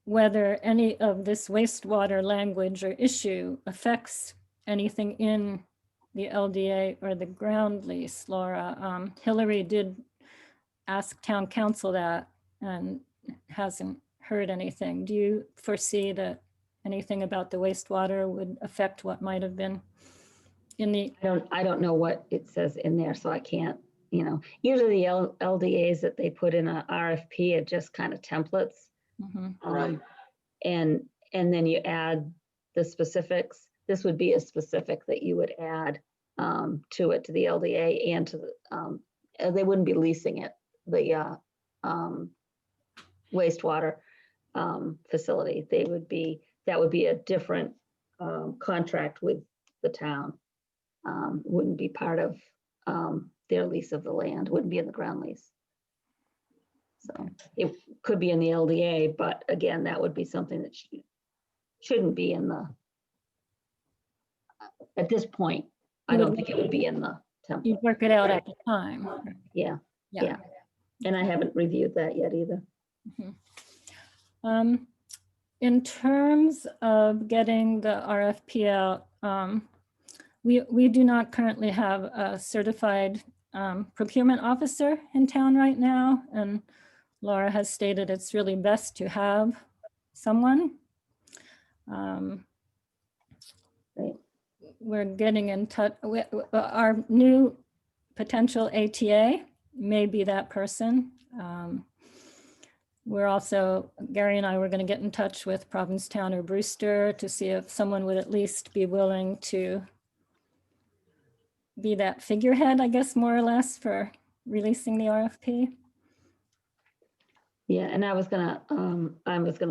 whether any of this wastewater language or issue affects anything in the LDA or the ground lease, Laura. Hillary did ask town council that and hasn't heard anything. Do you foresee that anything about the wastewater would affect what might have been in the? I don't know what it says in there, so I can't, usually the LDAs that they put in a RFP are just kind of templates. Right. And then you add the specifics. This would be a specific that you would add to it, to the LDA and to the, they wouldn't be leasing it, the wastewater facility. That would be a different contract with the town. Wouldn't be part of their lease of the land, wouldn't be in the ground lease. So it could be in the LDA, but again, that would be something that shouldn't be in the, at this point, I don't think it would be in the template. You'd work it out at the time. Yeah, Yeah. yeah. And I haven't reviewed that yet either. In terms of getting the RFP out, We do not currently have a certified procurement officer in town right now, and Laura has stated it's really best to have someone. Right. We're getting in touch with our new potential ATA may be that person. We're also, Gary and I were going to get in touch with Provincetown or Brewster to see if someone would at least be willing to be that figurehead, I guess, more or less, for releasing the RFP. Yeah, and I was gonna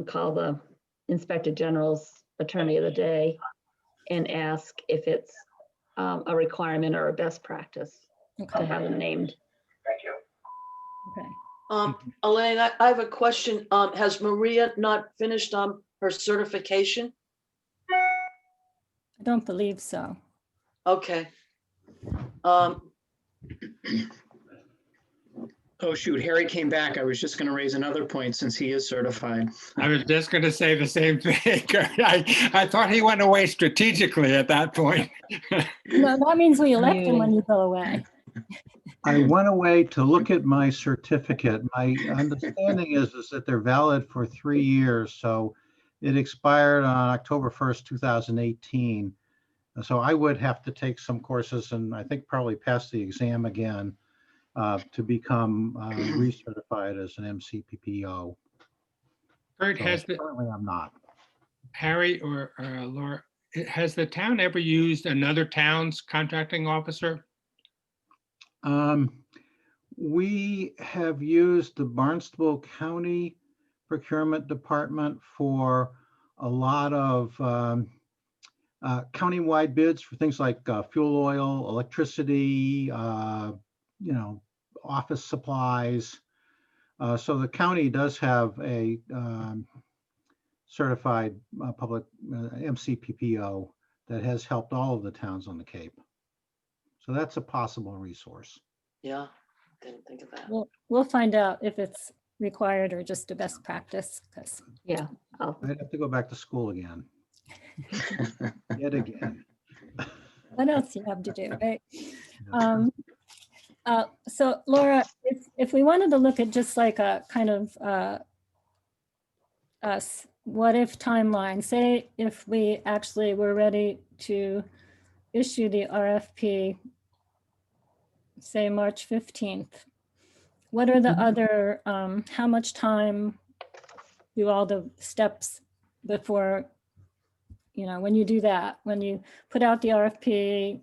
call the Inspector General's attorney of the day and ask if it's a requirement or a best practice to Okay. have them named. Okay. Elaine, I have a question. Has Maria not finished her certification? I don't believe so. Okay. Oh, shoot, Harry came back. I was just going to raise another point since he is certified. I was just going to say the same thing. I thought he went away strategically at that point. No, that means we elect him when you go away. I went away to look at my certificate. My understanding is that they're valid for 3 years. So it expired on October 1st, 2018. So I would have to take some courses and I think probably pass the exam again to become recertified as an MCPPO. Kurt, So has currently I'm not. Harry or Laura, has the town ever used another town's contracting officer? We have used the Barnstable County Procurement Department for a lot of countywide bids for things like fuel oil, electricity, office supplies. So the county does have a certified public MCPPO that has helped all of the towns on the Cape. So that's a possible resource. Yeah, didn't think of that. We'll find out if it's required or just a best practice. Because Yeah. Oh, I'd have to go back to school again. Yet again. what else you have to do, right? So Laura, if we wanted to look at just like a kind of what if timeline, say if we actually were ready to issue the RFP, say March 15th, what are the other, how much time do all the steps before, when you do that, when you put out the RFP?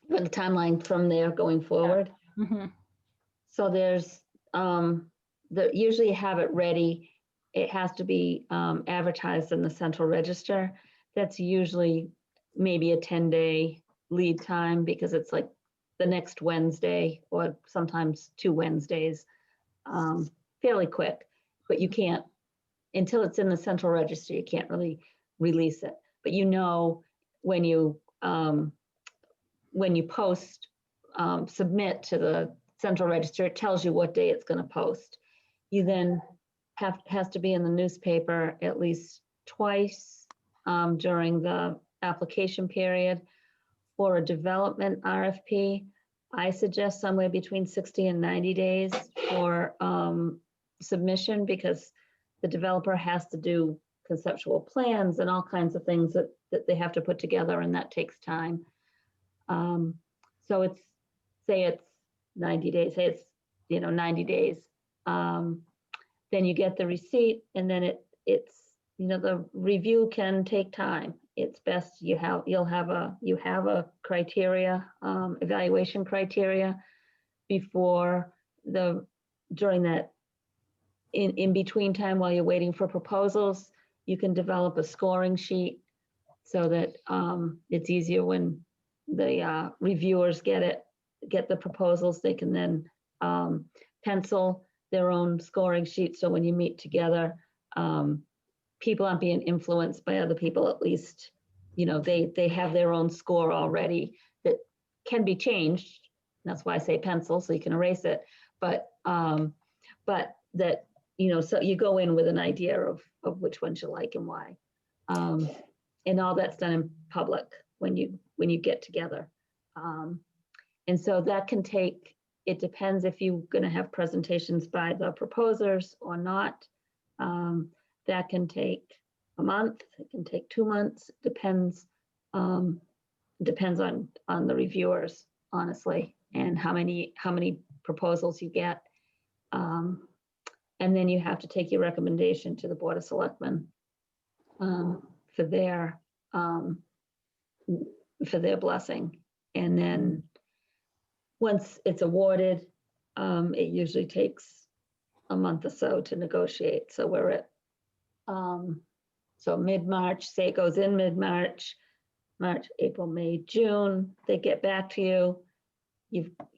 but the timeline from there going forward. Mhm. So there's, usually have it ready. It has to be advertised in the central register. That's usually maybe a 10-day lead time because it's like the next Wednesday or sometimes 2 Wednesdays, fairly quick, but you can't, until it's in the central register, you can't really release it. But when you post, submit to the central register, it tells you what day it's going to post. You then has to be in the newspaper at least twice during the application period. For a development RFP, I suggest somewhere between 60 and 90 days for submission because the developer has to do conceptual plans and all kinds of things that they have to put together, and that takes time. So say it's 90 days, say it's 90 days. Then you get the receipt, and then it's the review can take time. It's best you have a criteria, evaluation criteria before during that in between time while you're waiting for proposals. You can develop a scoring sheet so that it's easier when the reviewers get the proposals. They can then pencil their own scoring sheet. So when you meet together, people aren't being influenced by other people. At least, they have their own score already that can be changed. That's why I say pencil, so you can erase it. But that, so you go in with an idea of which ones you like and why. And all that's done in public. when you get together. And so that can take, it depends if you're gonna have presentations by the proposers or not. That can take a month, it can take 2 months, depends on the reviewers, honestly, and how many proposals you get. And then you have to take your recommendation to the Board of Selectmen for their blessing. And then once it's awarded, it usually takes a month or so to negotiate. So we're at, so mid-March, say it goes in mid-March, March, April, May, June, they get back to you.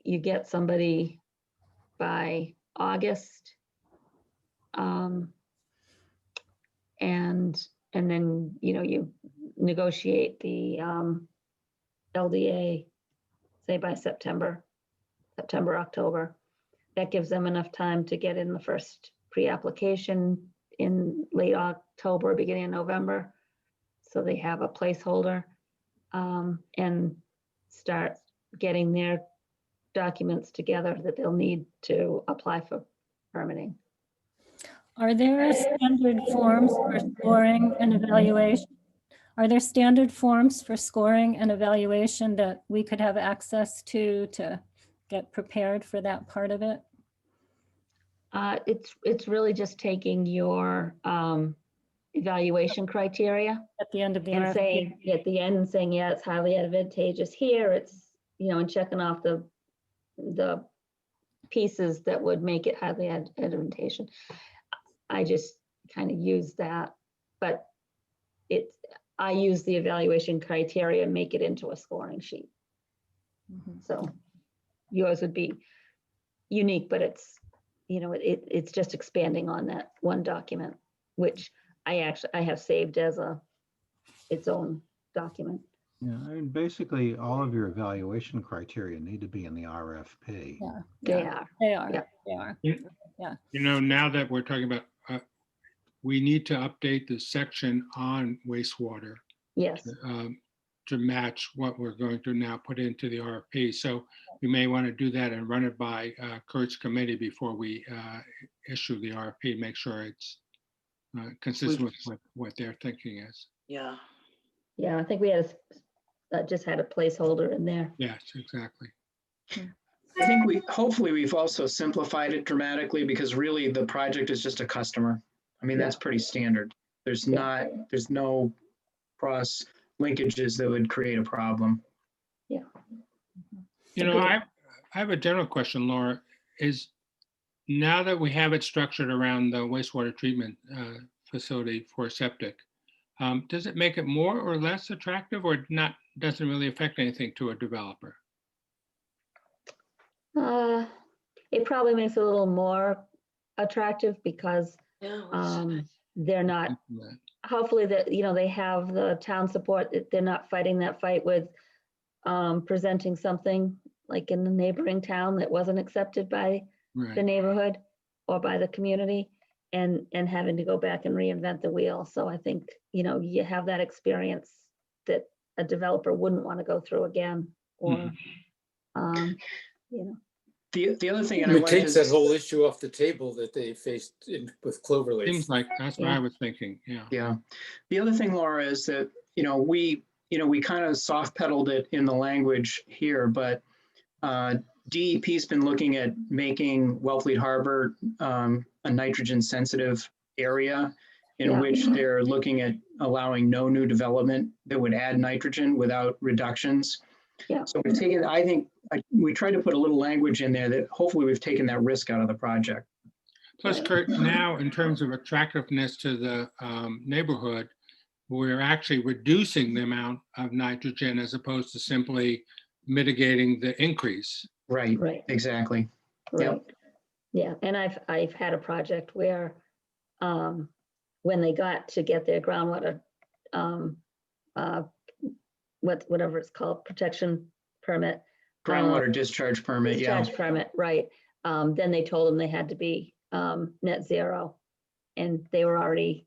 You get somebody by August. And then, you negotiate the LDA, say by September, October. That gives them enough time to get in the first pre-application in late October, beginning of November. So they have a placeholder and start getting their documents together that they'll need to apply for permitting. Are there standard forms for scoring and evaluation? Are there standard forms for scoring and evaluation that we could have access to get prepared for that part of it? It's really just taking your evaluation criteria At the end of the and RFP? saying, at the end, and saying, yeah, it's highly advantageous here, it's, and checking off the pieces that would make it highly advantageous. I just kind of use that, but I use the evaluation criteria and make it into a scoring sheet. Mhm. So yours would be unique, but it's, it's just expanding on that one document, which I have saved as its own document. Yeah, I mean, basically, all of your evaluation criteria need to be in the RFP. Yeah, They yeah, are. they are, Yeah. they are. Now that we're talking about, we need to update the section on wastewater Yes, to match what we're going to now put into the RFP. So we may want to do that and run it by Kurt's committee before we issue the RFP, make sure it's consistent with what their thinking is. Yeah. yeah, I think we just had a placeholder in there. Yes, exactly. I think hopefully we've also simplified it dramatically because really the project is just a customer. I mean, that's pretty standard. There's no cross linkages that would create a problem. Yeah. I have a general question, Laura, is now that we have it structured around the wastewater treatment facility for septic, does it make it more or less attractive or not? Doesn't really affect anything to a developer? It probably makes it a little more attractive because Yeah. they're not, hopefully that, they have the town support, that they're not fighting that fight with presenting something like in the neighboring town that wasn't accepted by the Right. neighborhood or by the community and having to go back and reinvent the wheel. So I think, you have that experience that a developer wouldn't want to go through again or, The other thing, and I It wanted takes to, that whole issue off the table that they faced with Cloverleaf. Seems like that's what I was thinking. Yeah. yeah. The other thing, Laura, is that, we kind of soft pedaled it in the language here, but DEP's been looking at making Wellfleet Harbor a nitrogen sensitive area in which they're looking at allowing no new development that would add nitrogen without reductions. Yeah. So we've taken, I think, we tried to put a little language in there that hopefully we've taken that risk out of the project. Plus, Kurt, now in terms of attractiveness to the neighborhood, we're actually reducing the amount of nitrogen as opposed to simply mitigating the increase. Right, right. exactly. Right. Yeah, and I've had a project where when they got to get their groundwater, whatever it's called, protection permit. Groundwater discharge permit, yeah. Discharge permit, right. Then they told them they had to be net zero, and they were already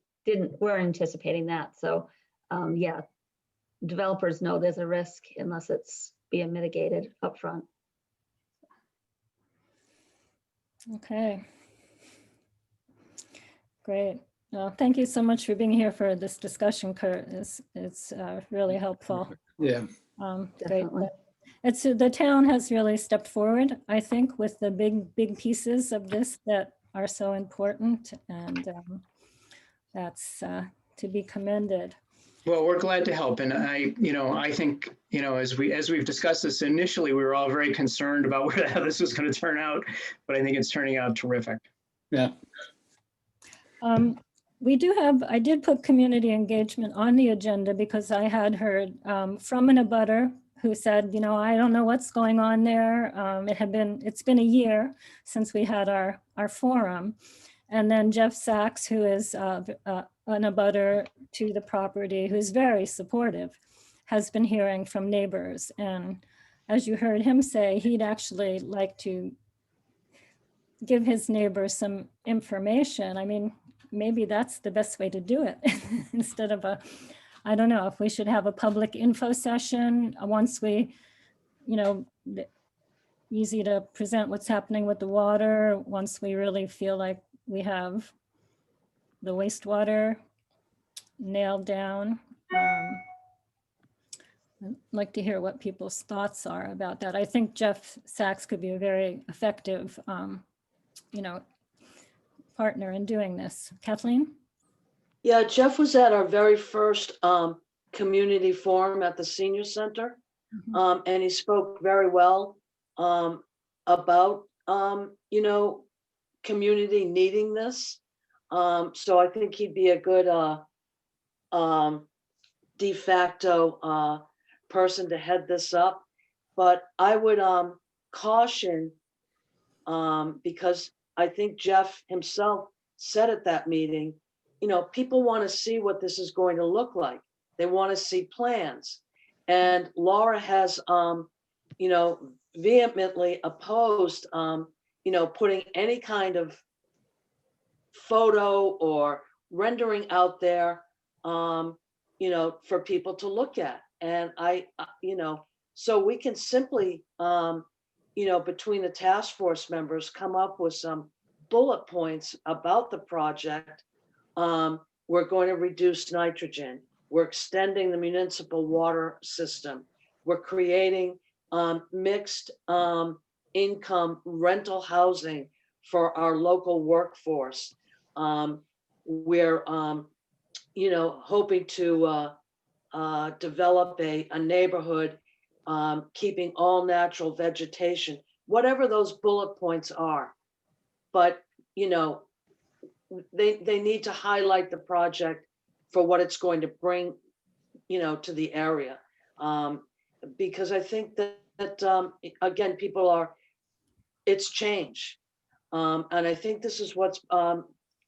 weren't anticipating that. So yeah, developers know there's a risk unless it's being mitigated upfront. Okay. Great. Well, thank you so much for being here for this discussion, Kurt. It's really helpful. Yeah. Great. Definitely. It's, the town has really stepped forward, I think, with the big pieces of this that are so important, and that's to be commended. Well, we're glad to help. And I think, as we've discussed this initially, we were all very concerned about how this was going to turn out, but I think it's turning out terrific. Yeah. We do have, I did put community engagement on the agenda because I had heard from an abutter who said, I don't know what's going on there. It's been a year since we had our forum. And then Jeff Sachs, who is an abutter to the property, who's very supportive, has been hearing from neighbors. And as you heard him say, he'd actually like to give his neighbors some information. I mean, maybe that's the best way to do it instead of I don't know if we should have a public info session once we, easy to present what's happening with the water, once we really feel like we have the wastewater nailed down. I'd like to hear what people's thoughts are about that. I think Jeff Sachs could be a very effective, partner in doing this. Kathleen? Yeah, Jeff was at our very first community forum at the senior center. And he spoke very well about, community needing this. So I think he'd be a good de facto person to head this up. But I would caution, because I think Jeff himself said at that meeting, people want to see what this is going to look like. They want to see plans. And Laura has, vehemently opposed, putting any kind of photo or rendering out there, for people to look at. And so we can simply, between the task force members, come up with some bullet points about the project. We're going to reduce nitrogen. We're extending the municipal water system. We're creating mixed income rental housing for our local workforce. We're, hoping to develop a neighborhood, keeping all natural vegetation, whatever those bullet points are. But, they need to highlight the project for what it's going to bring, to the area. Because I think that again, it's change. And I think this is what's hung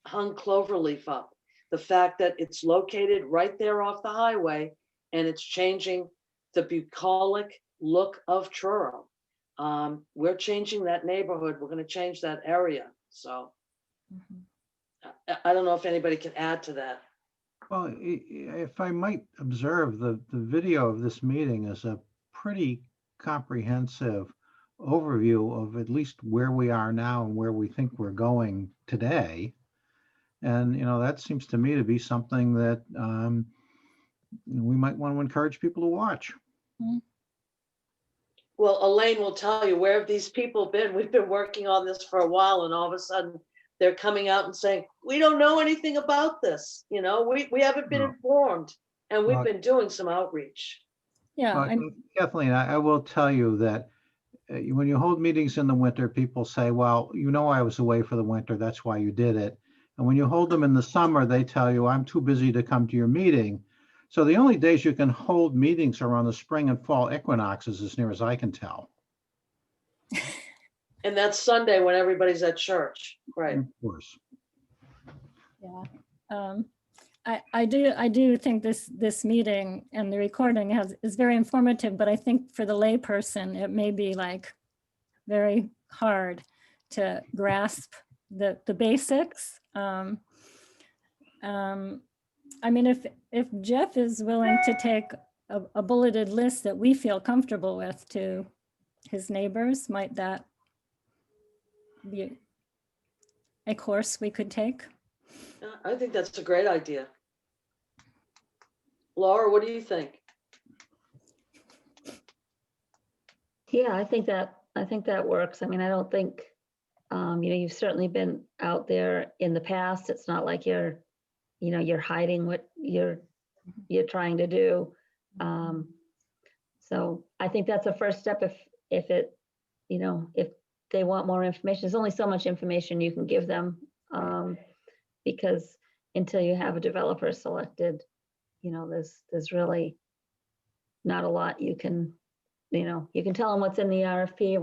Cloverleaf up. The fact that it's located right there off the highway and it's changing the bucolic look of Truro. We're changing that neighborhood. We're going to change that area. So I don't know if anybody can add to that. Well, if I might observe, the video of this meeting is a pretty comprehensive overview of at least where we are now and where we think we're going today. And, that seems to me to be something that we might want to encourage people to watch. Well, Elaine will tell you, where have these people been? We've been working on this for a while, and all of a sudden they're coming out and saying, we don't know anything about this. We haven't been informed, and we've been doing some outreach. Yeah. Kathleen, I will tell you that when you hold meetings in the winter, people say, well, I was away for the winter. That's why you did it. And when you hold them in the summer, they tell you, I'm too busy to come to your meeting. So the only days you can hold meetings are on the spring and fall equinoxes, as near as I can tell. And that's Sunday when everybody's at church, right? Of course. Yeah. I do think this meeting and the recording is very informative, but I think for the layperson, it may be like very hard to grasp the basics. I mean, if Jeff is willing to take a bulleted list that we feel comfortable with to his neighbors? Might that be a course we could take? I think that's a great idea. Laura, what do you think? Yeah, I think that works. I mean, I don't think, you've certainly been out there in the past. It's not like you're hiding what you're trying to do. So I think that's a first step if they want more information. There's only so much information you can give them, because until you have a developer selected, there's really not a lot you can tell them what's in the RFP,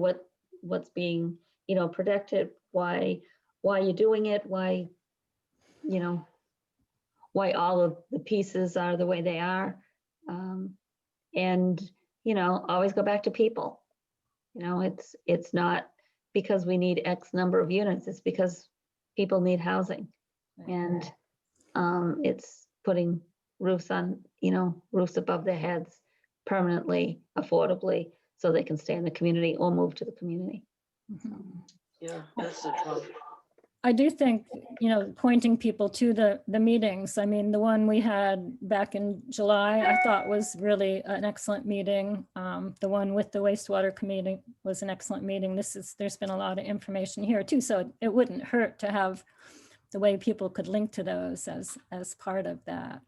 what's being, protected, why you're doing it, why all of the pieces are the way they are. And, always go back to people. It's not because we need X number of units, it's because people need housing. And it's putting roofs above their heads permanently, affordably, so they can stay in the community or move to the community. Yeah, that's the trouble. I do think, pointing people to the meetings. I mean, the one we had back in July, I thought was really an excellent meeting. The one with the wastewater committee was an excellent meeting. There's been a lot of information here too, so it wouldn't hurt to have the way people could link to those as part of that.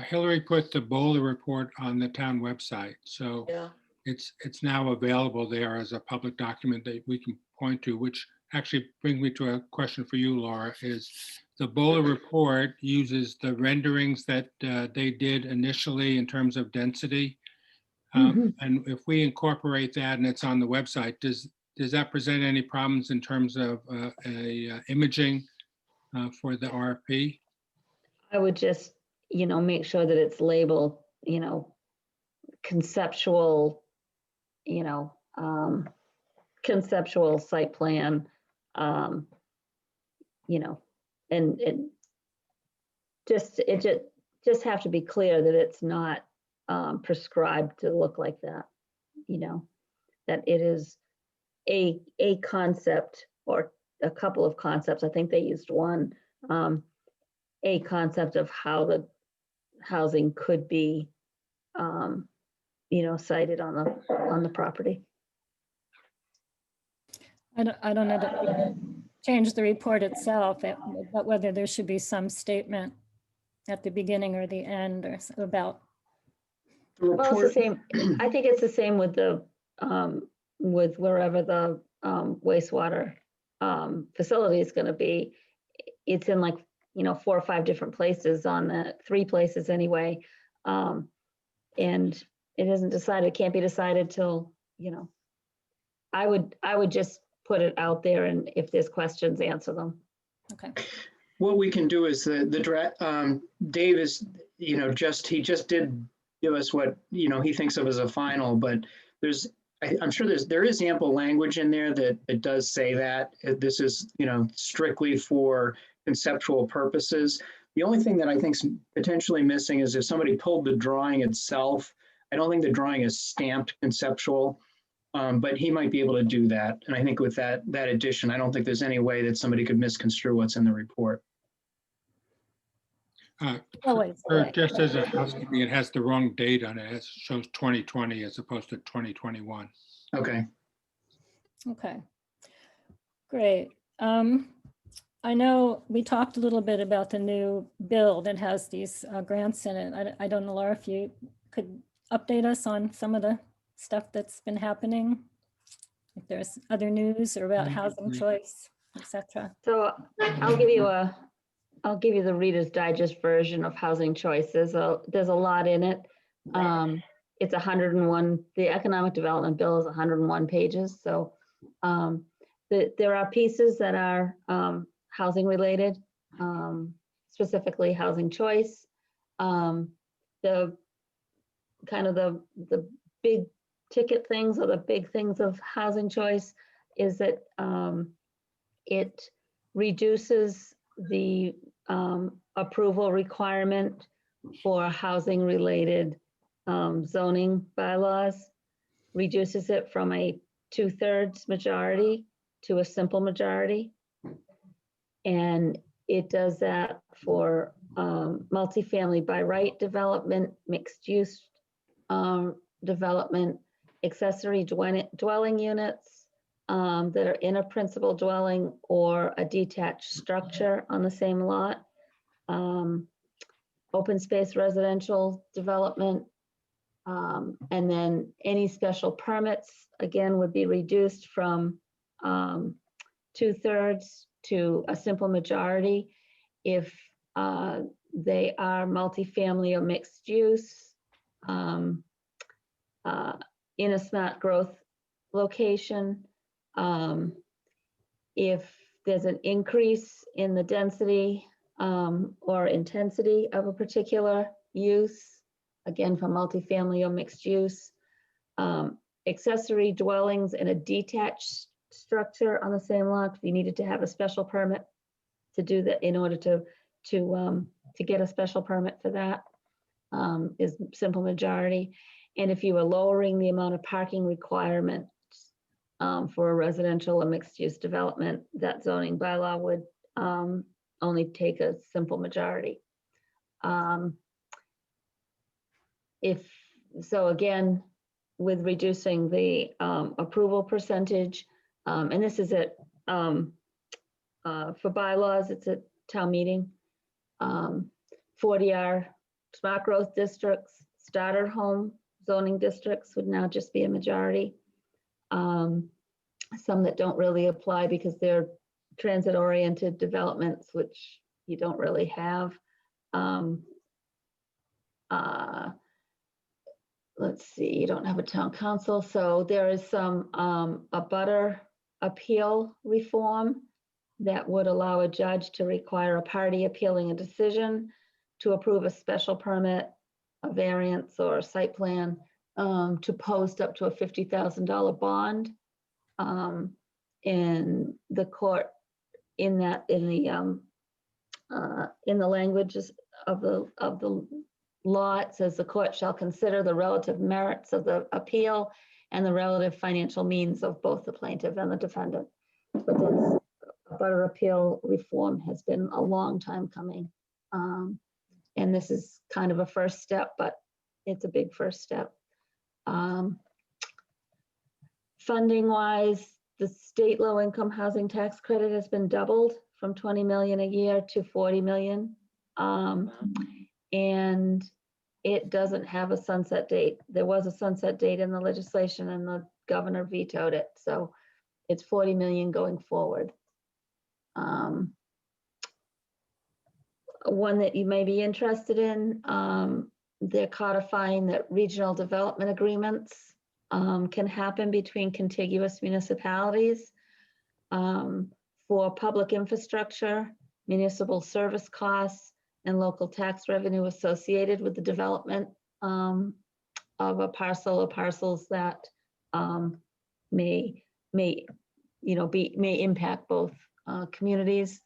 Hillary put the Bowler report on the town website, so Yeah. it's now available there as a public document that we can point to, which actually brings me to a question for you, Laura, is the Bowler report uses the renderings that they did initially in terms of density. And if we incorporate that and it's on the website, does that present any problems in terms of imaging for the RFP? I would just, make sure that it's labeled, conceptual, conceptual site plan, and it just have to be clear that it's not prescribed to look like that, that it is a concept or a couple of concepts. I think they used one, a concept of how the housing could be, sited on the property. I don't know that we can change the report itself, but whether there should be some statement at the beginning or the end or about. Well, it's the same. I think it's the same with with wherever the wastewater facility is going to be. It's in 4 or 5 different places on the 3 places anyway. And it isn't decided, it can't be decided till, I would just put it out there, and if there's questions, answer them. Okay. What we can do is the draft, Dave is, he just did give us what, he thinks of as a final, but I'm sure there is ample language in there that it does say that this is, strictly for conceptual purposes. The only thing that I think is potentially missing is if somebody pulled the drawing itself. I don't think the drawing is stamped conceptual, but he might be able to do that. And I think with that addition, I don't think there's any way that somebody could misconstrue what's in the report. Just as a housekeeping, it has the wrong date on it. It shows 2020 as opposed to 2021. Okay. Okay. Great. I know we talked a little bit about the new bill that has these grants in it. I don't know, Laura, if you could update us on some of the stuff that's been happening, if there's other news or about housing choice, etc. So I'll give you the Reader's Digest version of Housing Choice. There's a lot in it. It's 101. The Economic Development Bill is 101 pages. So there are pieces that are housing related, specifically housing choice. The kind of the big ticket things or the big things of housing choice is that it reduces the approval requirement for housing-related zoning bylaws, reduces it from a 2/3 majority to a simple majority. And it does that for multifamily by right development, mixed-use development, accessory dwelling units that are in a principal dwelling or a detached structure on the same lot, open space residential development, and then any special permits, again, would be reduced from 2/3 to a simple majority if they are multifamily or mixed use in a smart growth location. If there's an increase in the density or intensity of a particular use, again, for multifamily or mixed use, accessory dwellings in a detached structure on the same lot, if you needed to have a special permit to do that in order to get a special permit for that, is simple majority. And if you are lowering the amount of parking requirements for a residential or mixed use development, that zoning bylaw would only take a simple majority. So again, with reducing the approval percentage, and this is it for bylaws, it's at town meeting. 40R smart growth districts, starter home zoning districts would now just be a majority. Some that don't really apply because they're transit-oriented developments, which you don't really have. Let's see, you don't have a town council. So there is some abutter appeal reform that would allow a judge to require a party appealing a decision to approve a special permit, a variance, or a site plan to post up to a $50,000 bond. In the court, in the languages of the law, it says the court shall consider the relative merits of the appeal and the relative financial means of both the plaintiff and the defendant. But this abutter appeal reform has been a long time coming. And this is kind of a first step, but it's a big first step. Funding wise, the state low income housing tax credit has been doubled from 20 million a year to 40 million. And it doesn't have a sunset date. There was a sunset date in the legislation and the governor vetoed it. So it's 40 million going forward. One that you may be interested in, they're codifying that regional development agreements can happen between contiguous municipalities for public infrastructure, municipal service costs, and local tax revenue associated with the development of a parcel or parcels that may impact both communities.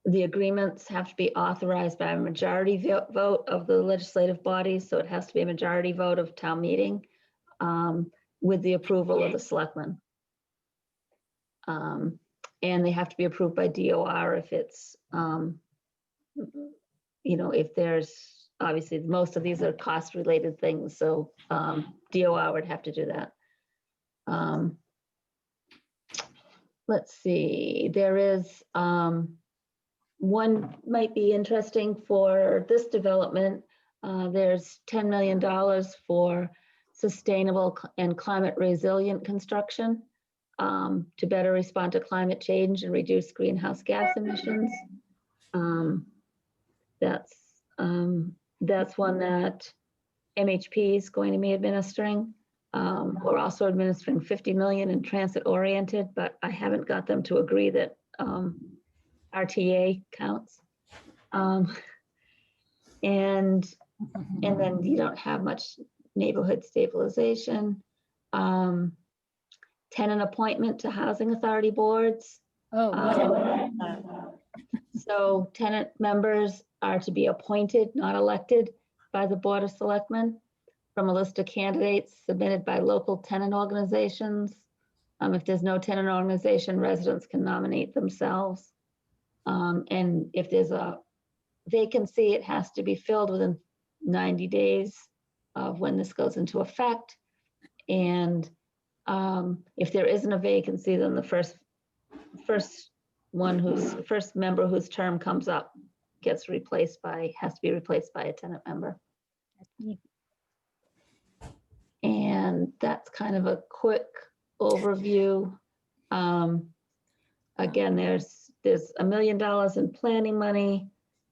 The agreements have to be authorized by a majority vote of the legislative bodies, so it has to be a majority vote of town meeting with the approval of the selectmen. And they have to be approved by DOR if it's, if there's, obviously, most of these are cost-related things, so DOR would have to do that. Let's see, there is, one might be interesting for this development. There's $10 million for sustainable and climate resilient construction to better respond to climate change and reduce greenhouse gas emissions. That's one that MHP is going to be administering. We're also administering 50 million in transit oriented, but I haven't got them to agree that RTA counts. And then you don't have much neighborhood stabilization. Tenant appointment to housing authority boards. Oh, So tenant members are to be appointed, not elected, by the Board of Selectmen from a list of candidates submitted by local tenant organizations. If there's no tenant organization, residents can nominate themselves. And if there's a vacancy, it has to be filled within 90 days of when this goes into effect. And if there isn't a vacancy, then the first member whose term comes up has to be replaced by a tenant member. And that's kind of a quick overview. Again, there's $1 million in planning money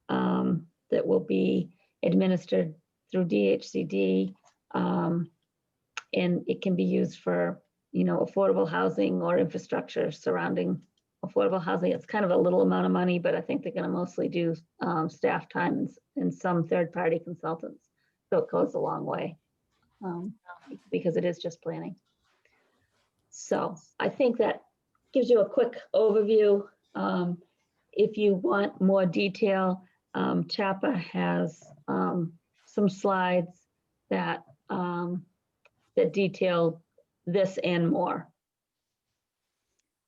that will be administered through DHCD. And it can be used for, affordable housing or infrastructure surrounding affordable housing. It's kind of a little amount of money, but I think they're going to mostly do staff time and some third-party consultants. So it goes a long way because it is just planning. So I think that gives you a quick overview. If you want more detail, CHAPA has some slides that detail this and more.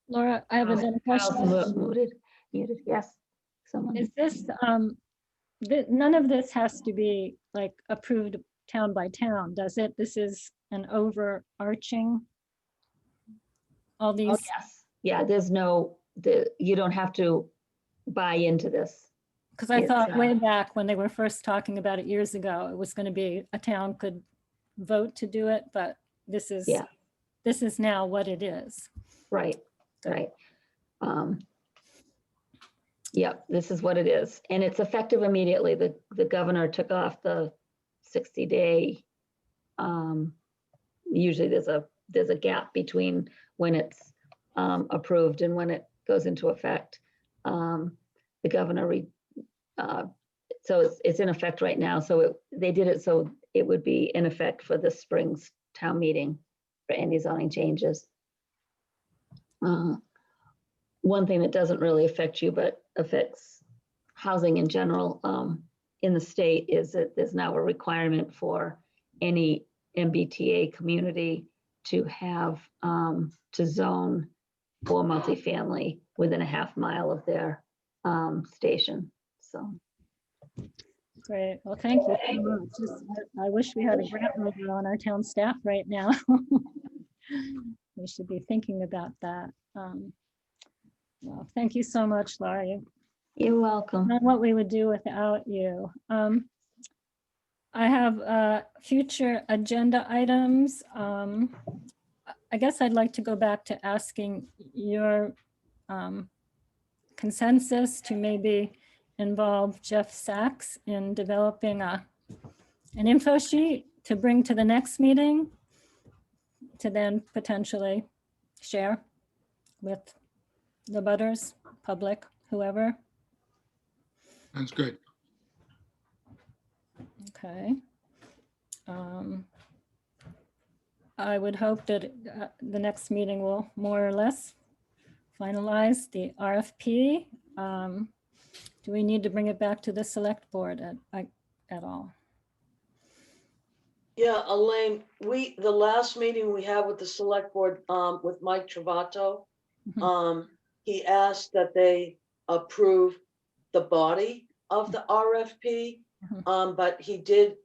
Laura, I have another question. Muted, yes. Someone. Is this, none of this has to be like approved town by town, does it? This is an overarching, all these. Oh, yes. Yeah, you don't have to buy into this. Because I thought way back when they were first talking about it years ago, it was going to be a town could vote to do it, but this is now what it is. Right. Yep, this is what it is. And it's effective immediately. The governor took off the 60-day. Usually there's a gap between when it's approved and when it goes into effect. The governor, so it's in effect right now. So they did it so it would be in effect for this spring's town meeting for any zoning changes. One thing that doesn't really affect you, but affects housing in general in the state is that there's now a requirement for any MBTA community to have to zone for multifamily within a half mile of their station. So. Great. Well, thank you so much. I wish we had a grant writer on our town staff right now. We should be thinking about that. Well, thank you so much, Laura. You're welcome. Not what we would do without you. I have future agenda items. I guess I'd like to go back to asking your consensus to maybe involve Jeff Sachs in developing an info sheet to bring to the next meeting to then potentially share with the butters, public, whoever. Sounds good. Okay. I would hope that the next meeting will more or less finalize the RFP. Do we need to bring it back to the select board at all? Yeah, Elaine, the last meeting we had with the select board, with Mike Travato, he asked that they approve the body of the RFP. But he did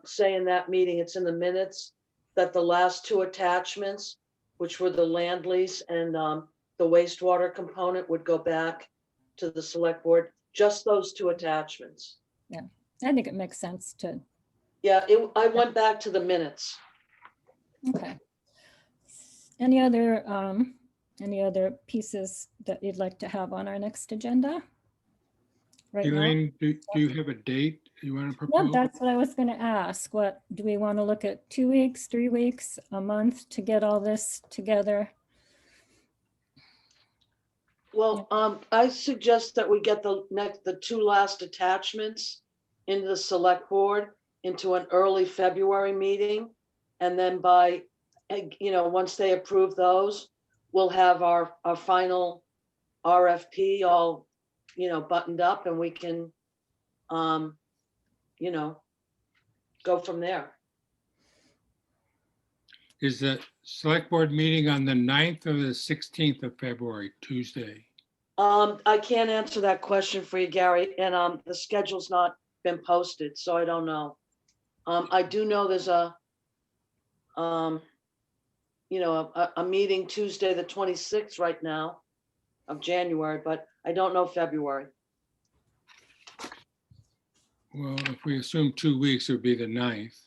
say in that meeting, it's in the minutes, that the last two attachments, which were the land lease and the wastewater component, would go back to the select board, just those two attachments. Yeah, I think it makes sense to. Yeah, I went back to the minutes. Okay. Any other pieces that you'd like to have on our next agenda? Right now? Elaine, do you have a date you want to propose? Yeah, that's what I was going to ask. What do we want to look at? 2 weeks, 3 weeks, a month to get all this together? Well, I suggest that we get the two last attachments into the select board into an early February meeting. And then by, once they approve those, we'll have our final RFP all, buttoned up, and we can you know, go from there. Is the select board meeting on the 9th or the 16th of February, Tuesday? I can't answer that question for you, Gary, and the schedule's not been posted, so I don't know. I do know there's a you know, a meeting Tuesday, the 26th right now of January, but I don't know February. Well, if we assume 2 weeks, it would be the 9th.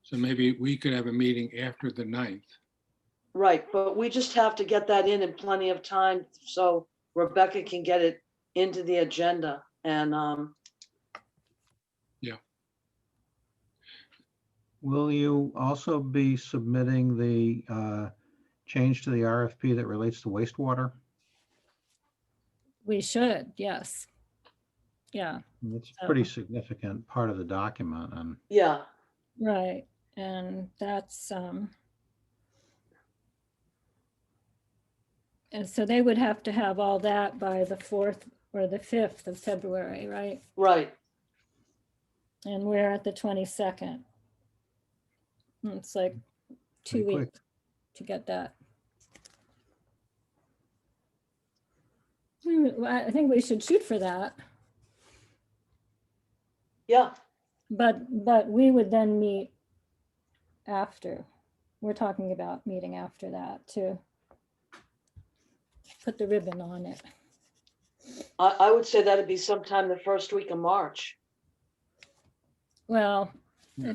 So maybe we could have a meeting after the 9th. Right, but we just have to get that in plenty of time so Rebecca can get it into the agenda and Will you also be submitting the change to the RFP that relates to wastewater? We should, yes. Yeah, It's a pretty significant part of the document, and yeah, right. And that's, and so they would have to have all that by the 4th or the 5th of February, right? right. And we're at the 22nd. It's like 2 Pretty quick. weeks to get that. I think we should shoot for that, Yeah, but we would then meet after. We're talking about meeting after that to put the ribbon on it. I would say that'd be sometime the first week of March. Well, Yeah.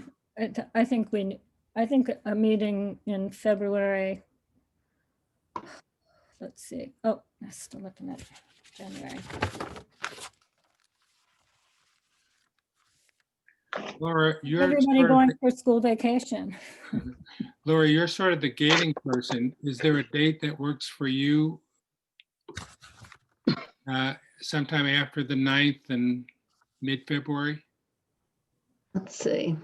I think a meeting in February. Let's see. Oh, I'm still looking at January. Laura, you're Everybody sort of going for school vacation. Laura, you're sort of the gating person. Is there a date that works for you? Sometime after the 9th and mid-February? Let's see.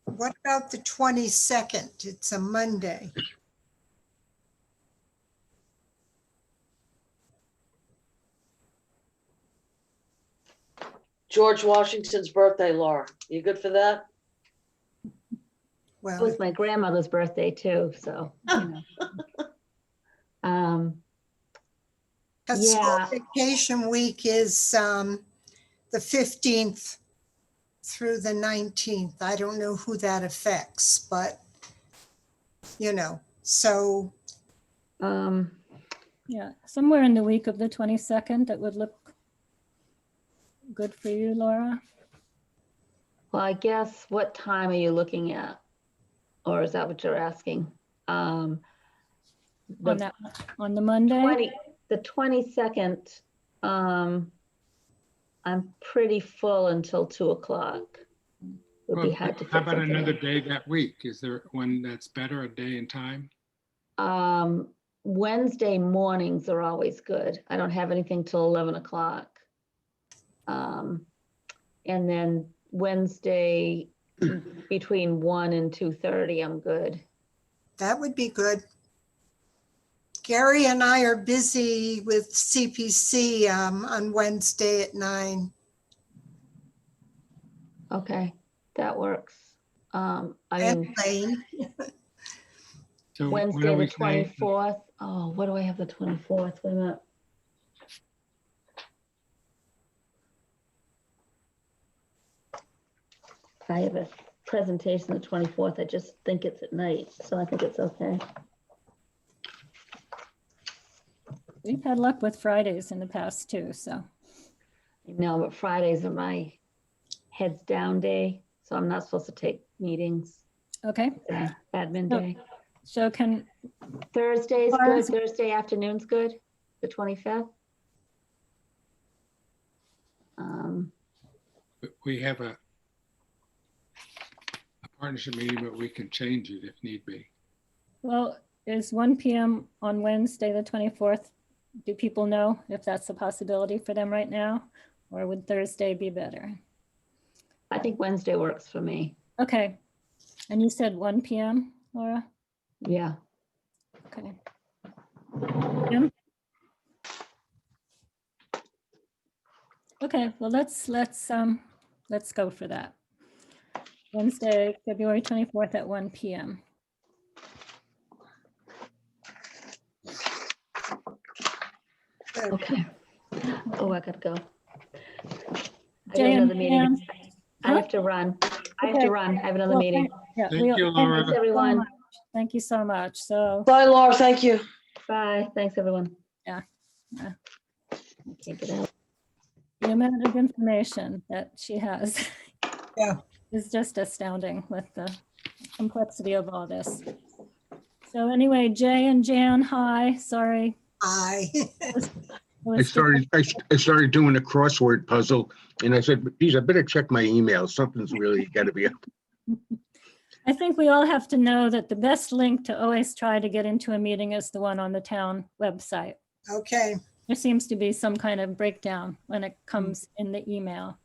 What about the 22nd? It's a Monday. George Washington's birthday, Laura. You good for that? It Well, was my grandmother's birthday too, so. You know. because school Yeah. vacation week is the 15th through the 19th. I don't know who that affects, but you know, so Yeah, somewhere in the week of the 22nd, that would look good for you, Laura. Well, I guess what time are you looking at? Or is that what you're asking? On The that, on the Monday? the 22nd, I'm pretty full until 2 o'clock. Would be Well, hard to how fit about something another in. day that week? Is there one that's better, a day and time? Wednesday mornings are always good. I don't have anything till 11 o'clock. And then Wednesday between 1 and 2:30, I'm good. that would be good. Gary and I are busy with CPC on Wednesday at 9. Okay, that works. I And mean, Lane, So when Wednesday, are the we saying? 24th. Oh, what do I have the 24th? Wait a minute. I have a presentation the 24th. I just think it's at night, so I think it's okay. We've had luck with Fridays in the past too, so. No, but Fridays are my heads down day, so I'm not supposed to take meetings. Okay, Admin No. day. so can, Thursday's good. Ours- Thursday afternoon's good, the 25th. We have a partnership meeting, but we can change it if need be. well, is 1 PM on Wednesday, the 24th? Do people know if that's a possibility for them right now? Or would Thursday be better? I think Wednesday works for me. Okay. And you said 1 PM, Laura? Yeah. Okay. Jim? Okay, well, let's go for that. Wednesday, February 24th at 1 PM. Okay. Oh, I gotta go. I Jay got and another meeting. Pam? I have to run. I have to Okay. run. I have another Well, meeting. Yeah, Thank we- you, thank Laura. you so Everyone. much. Thank you so much. So, Bye, Laura. Thank you. Bye. Thanks, everyone. Yeah. I can't get out. the amount of information that she has Yeah. is just astounding with the complexity of all this. So anyway, Jay and Jan, hi, sorry. Aye. It I was started doing a crossword puzzle and I said, geez, I better check my email. Something's really got to be up. I think we all have to know that the best link to always try to get into a meeting is the one on the town website. Okay. There seems to be some kind of breakdown when it comes in the email.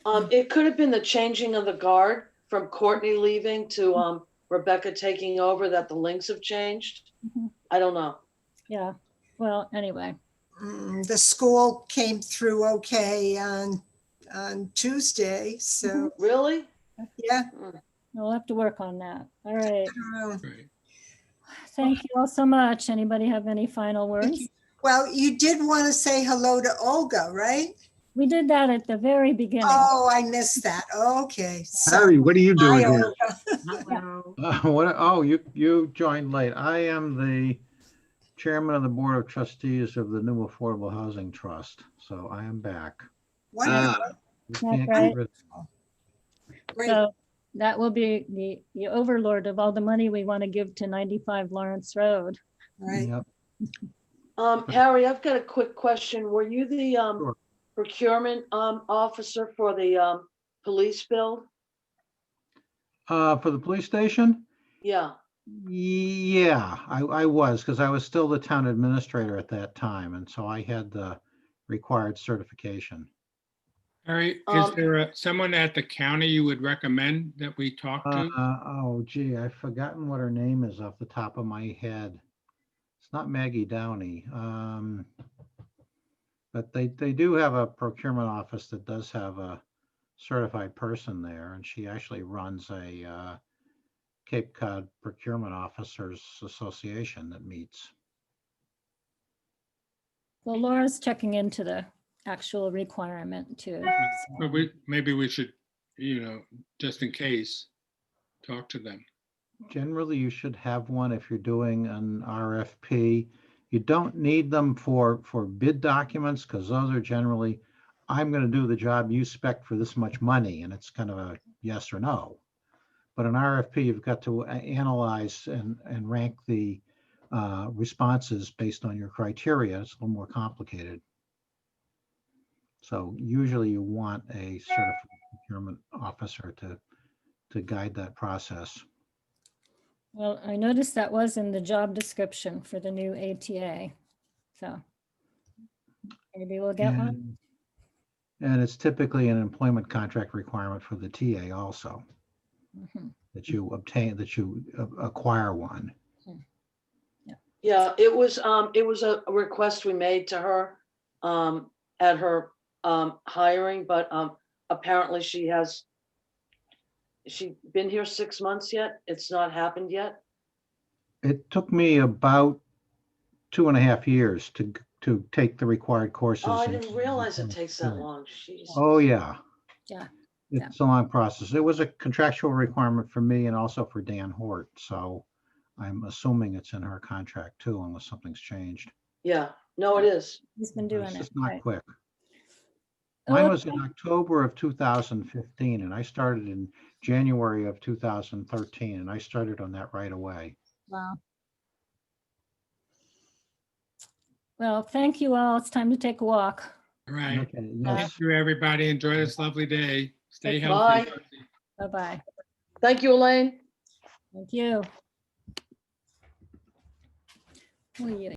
It could have been the changing of the guard from Courtney leaving to Rebecca taking over, that the links have changed. Mhm. I don't know. Yeah, well, anyway, The school came through okay on Tuesday, so, Really? yeah. we'll have to work on that. All right, I don't know. Right. thank you all so much. Anybody have any final words? Well, you did want to say hello to Olga, right? We did that at the very beginning. Oh, I missed that. Okay. Harry, what are you doing Hi, here? Olga. Hello. What, oh, you joined late. I am the chairman of the Board of Trustees of the New Affordable Housing Trust, so I am back. Wonderful. You That's can't get right. rid- Great. So that will be the overlord of all the money we want to give to 95 Lawrence Road. Right. Yep. Harry, I've got a quick question. Were you the Sure. procurement officer for the police bill? For the police station? Yeah. Yeah, I was, because I was still the town administrator at that time, and so I had the required certification. Harry, is Um, there someone at the county you would recommend that we talk to? Oh gee, I've forgotten what her name is off the top of my head. It's not Maggie Downey. But they do have a procurement office that does have a certified person there, and she actually runs a Cape Cod Procurement Officers Association that meets. Well, Laura's checking into the actual requirement too. But maybe we should, just in case, talk to them. Generally, you should have one if you're doing an RFP. You don't need them for bid documents, because those are generally, I'm going to do the job you spec for this much money, and it's kind of a yes or no. But an RFP, you've got to analyze and rank the responses based on your criteria. It's a little more complicated. So usually you want a certified procurement officer to guide that process. Well, I noticed that was in the job description for the new ATA. So maybe we'll get one. And it's typically an employment contract requirement for the TA also, Mhm. that you acquire one. Yeah, it was a request we made to her at her hiring, but apparently she's been here 6 months yet? It's not happened yet? It took me about 2.5 years to take the required courses. Oh, I and- didn't realize it takes that long. Jeez. Oh, yeah. Yeah. It's a long process. It was a contractual requirement for me and also for Dan Hort. So I'm assuming it's in her contract too, unless something's changed. Yeah, no, it is. He's been But doing It's it. just not right. quick. Oh, Mine was in okay. October of 2015 and I started in January of 2013 and I started on that right away. Wow. Well, thank you all. It's time to take a walk. All right. Okay, yes. Thank you, everybody. Enjoy this lovely day. Stay Bye. healthy. Bye-bye. Thank you, Elaine. Thank you. Oh, yeah.